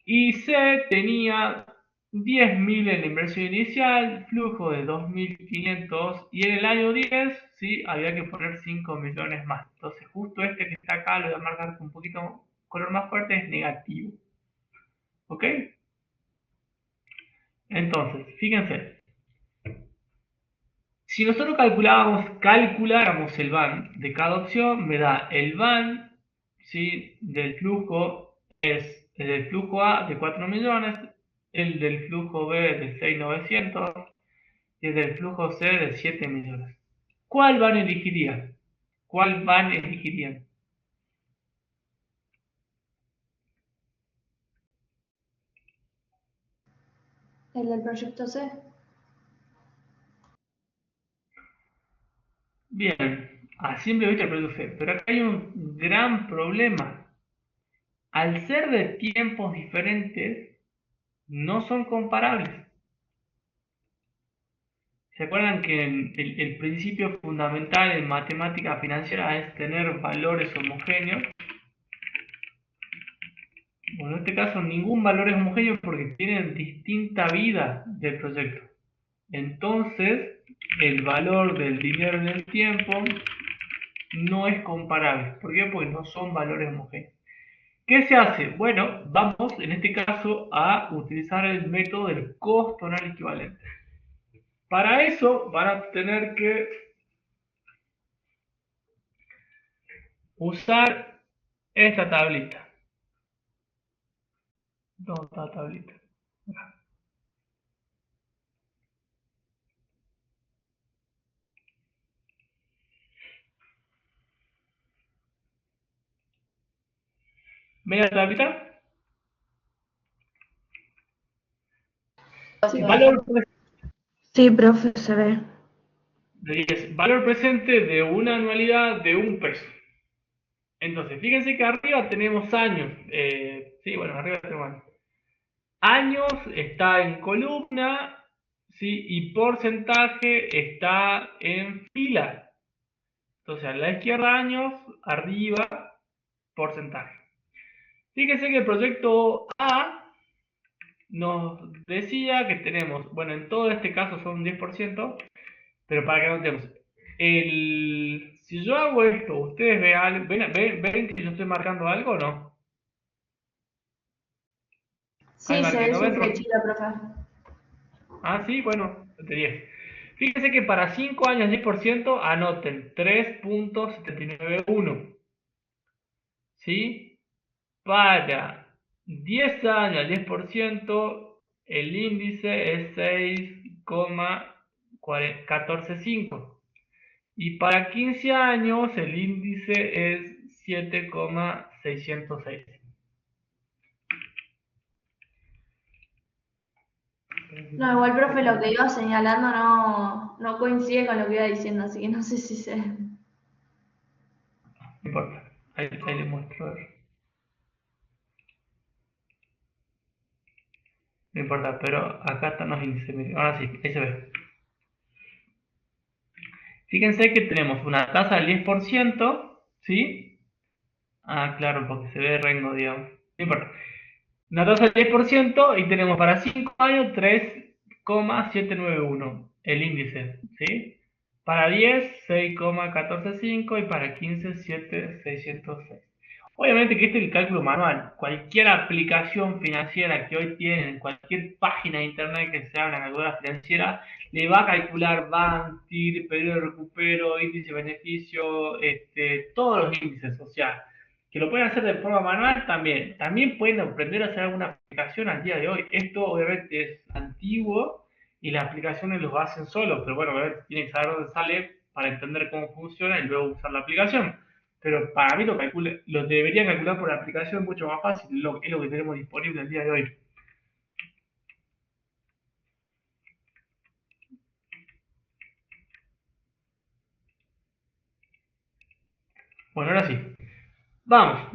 Y C tenía 10.000 en la inversión inicial, flujo de 2.500 y en el año 10, ¿sí?, había que poner 5 millones más. Entonces justo este que está acá lo voy a marcar un poquito color más fuerte es negativo. ¿Ok? Entonces, fíjense. Si nosotros calculáramos el van de cada opción, me da el van, ¿sí?, del flujo es el del flujo A de 4 millones, el del flujo B de 6.900 y el del flujo C de 7 millones. ¿Cuál van elegirían? ¿Cuál van elegirían? El del proyecto C. Bien, a simple vista el proyecto C, pero acá hay un gran problema. Al ser de tiempos diferentes, no son comparables. ¿Se acuerdan que el principio fundamental en matemática financiera es tener valores homogéneos? Bueno, en este caso ningún valor es homogéneo porque tienen distinta vida del proyecto. Entonces, el valor del dinero en el tiempo no es comparable. ¿Por qué? Porque no son valores homogéneos. ¿Qué se hace? Bueno, vamos en este caso a utilizar el método del costo anual equivalente. Para eso van a tener que usar esta tablita. ¿Dónde está la tablita? ¿Ven la tablita? Sí, Valor, sí, profe, se ve. valor presente de una anualidad de $1. Entonces, fíjense que arriba tenemos años. Sí, bueno, arriba tenemos años. Años está en columna, ¿sí? Y porcentaje está en fila. Entonces, a la izquierda años, arriba porcentaje. Fíjense que el proyecto A nos decía que tenemos, bueno, en todo este caso son un 10%, pero para que notemos, si yo hago esto, ¿ustedes ven que yo estoy marcando algo o no? Sí, se Que ve no su ven, flechita, profe. Ah, sí, bueno, de 10. Fíjense que para 5 años 10% anoten 3.791. ¿Sí? Para 10 años 10% el índice es 6,145. Y para 15 años el índice es 7,606. No, igual, profe, lo que iba señalando no coincide con lo que iba diciendo, así que no sé si se... No importa, ahí les muestro. No importa, pero acá están los índices. Miren, ahora sí, ahí se ve. Fíjense que tenemos una tasa del 10%, ¿sí? Ah, claro, porque se ve rengo, digamos. No importa. Una tasa del 10% y tenemos para 5 años 3,791 el índice, ¿sí? Para 10, 6,145 y para 15, 7,606. Obviamente que este es el cálculo manual. Cualquier aplicación financiera que hoy tienen, cualquier página de internet que sea una calculadora financiera, le va a calcular BAN, TIR, periodo de recupero, índice de beneficio, todos los índices. O sea, que lo pueden hacer de forma manual también. También pueden aprender a hacer alguna aplicación al día de hoy. Esto obviamente es antiguo y las aplicaciones los hacen solos, pero bueno, obviamente tienen que saber dónde sale para entender cómo funciona y luego usar la aplicación. Pero para mí lo deberían calcular por la aplicación mucho más fácil, es lo que tenemos disponible el día de hoy. Bueno, ahora sí. Vamos.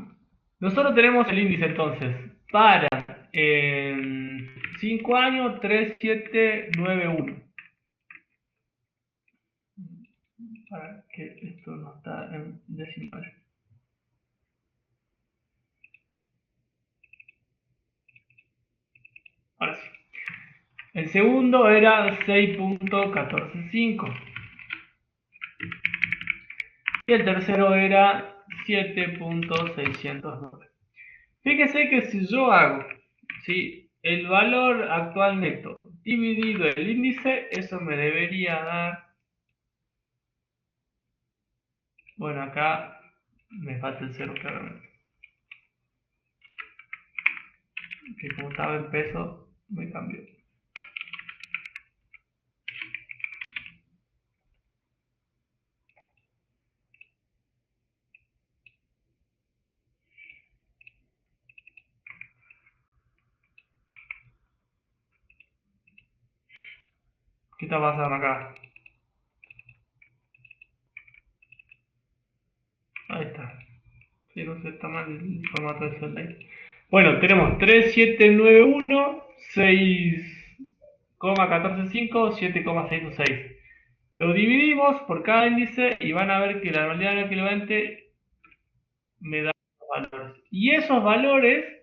Nosotros tenemos el índice entonces para 5 años 3,791. Para que esto no está en decimal. Ahora sí. El segundo era 6,145. Y el tercero era 7,609. Fíjese que si yo hago, ¿sí?, el valor actual neto dividido el índice, eso me debería dar, bueno, acá me falta el cero claramente, que como estaba en peso, me cambió. ¿Qué está pasando acá? Ahí está. Sí, no sé, está mal el formato de slide. Bueno, tenemos 3791, 6,145, 7,626. Lo dividimos por cada índice y van a ver que la realidad del equivalente me da los valores. Y esos valores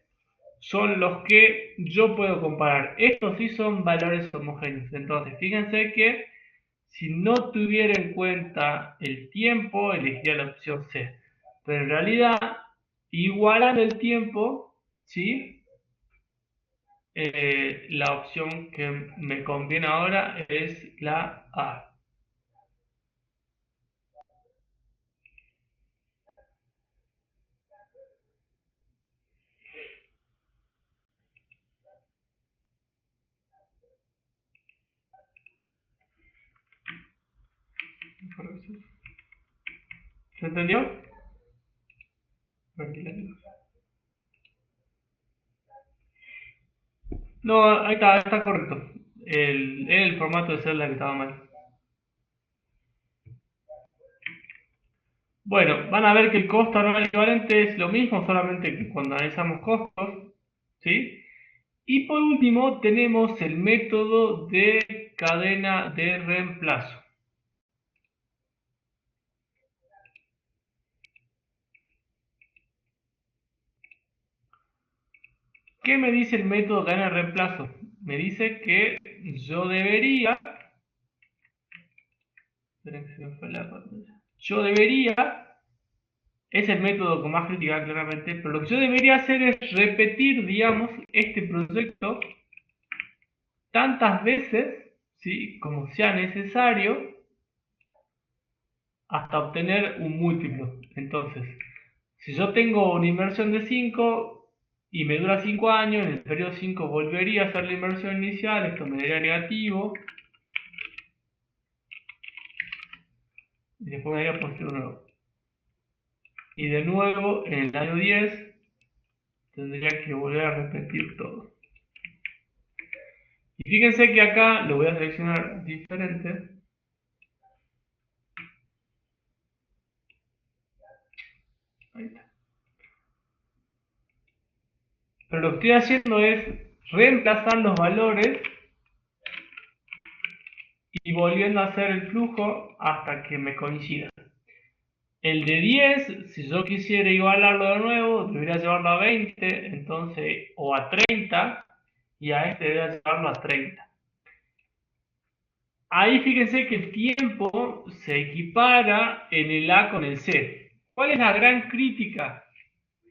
son los que yo puedo comparar. Estos sí son valores homogéneos. Entonces, fíjense que si no tuviera en cuenta el tiempo, elegiría la opción C. Pero en realidad, igualan el tiempo, ¿sí? La opción que me conviene ahora es la A. ¿Se entendió? No, ahí está correcto. El formato de celda que estaba mal. Bueno, van a ver que el costo anual equivalente es lo mismo, solamente que cuando analizamos costos, ¿sí? Y por último tenemos el método de cadena de reemplazo. ¿Qué me dice el método de cadena de reemplazo? Me dice que yo debería... Esperen que se me fue la pantalla. Yo debería... Es el método con más crítica, claramente, pero lo que yo debería hacer es repetir, digamos, este proyecto tantas veces, ¿sí?, como sea necesario, hasta obtener un múltiplo. Entonces, si yo tengo una inversión de 5 y me dura 5 años, en el periodo 5 volvería a hacer la inversión inicial, esto me daría negativo, y después me daría positivo nuevo. Y de nuevo, en el año 10, tendría que volver a repetir todo. Y fíjense que acá lo voy a seleccionar diferente. Ahí está. Pero lo que estoy haciendo es reemplazar los valores y volviendo a hacer el flujo hasta que me coincida. El de 10, si yo quisiera igualarlo de nuevo, debería llevarlo a 20, entonces, o a 30, y a este debería llevarlo a 30. Ahí fíjense que el tiempo se equipara en el A con el C. ¿Cuál es la gran crítica?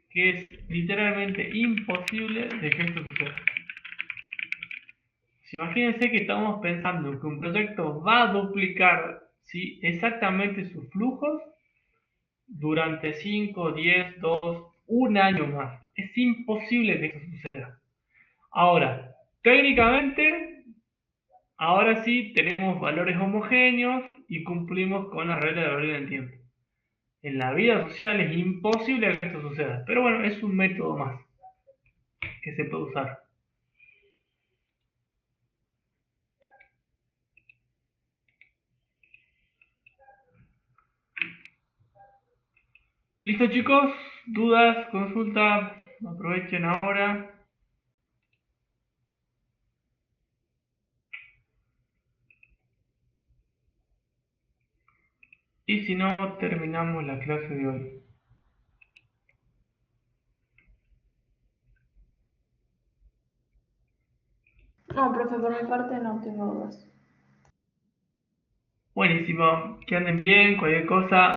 Que es literalmente imposible de que esto suceda. Imagínense que estamos pensando que un proyecto va a duplicar, ¿sí?, exactamente sus flujos durante 5, 10, 2, un año más. Es imposible que eso suceda. Ahora, técnicamente, ahora sí tenemos valores homogéneos y cumplimos con la regla de valor del tiempo. En la vida social es imposible que esto suceda, pero bueno, es un método más que se puede usar. ¿Listo, chicos? ¿Dudas? ¿Consulta? Aprovechen ahora. Y si no, terminamos la clase de hoy. No, profe, por mi parte no tengo dudas. Buenísimo. Que anden bien, cualquier cosa.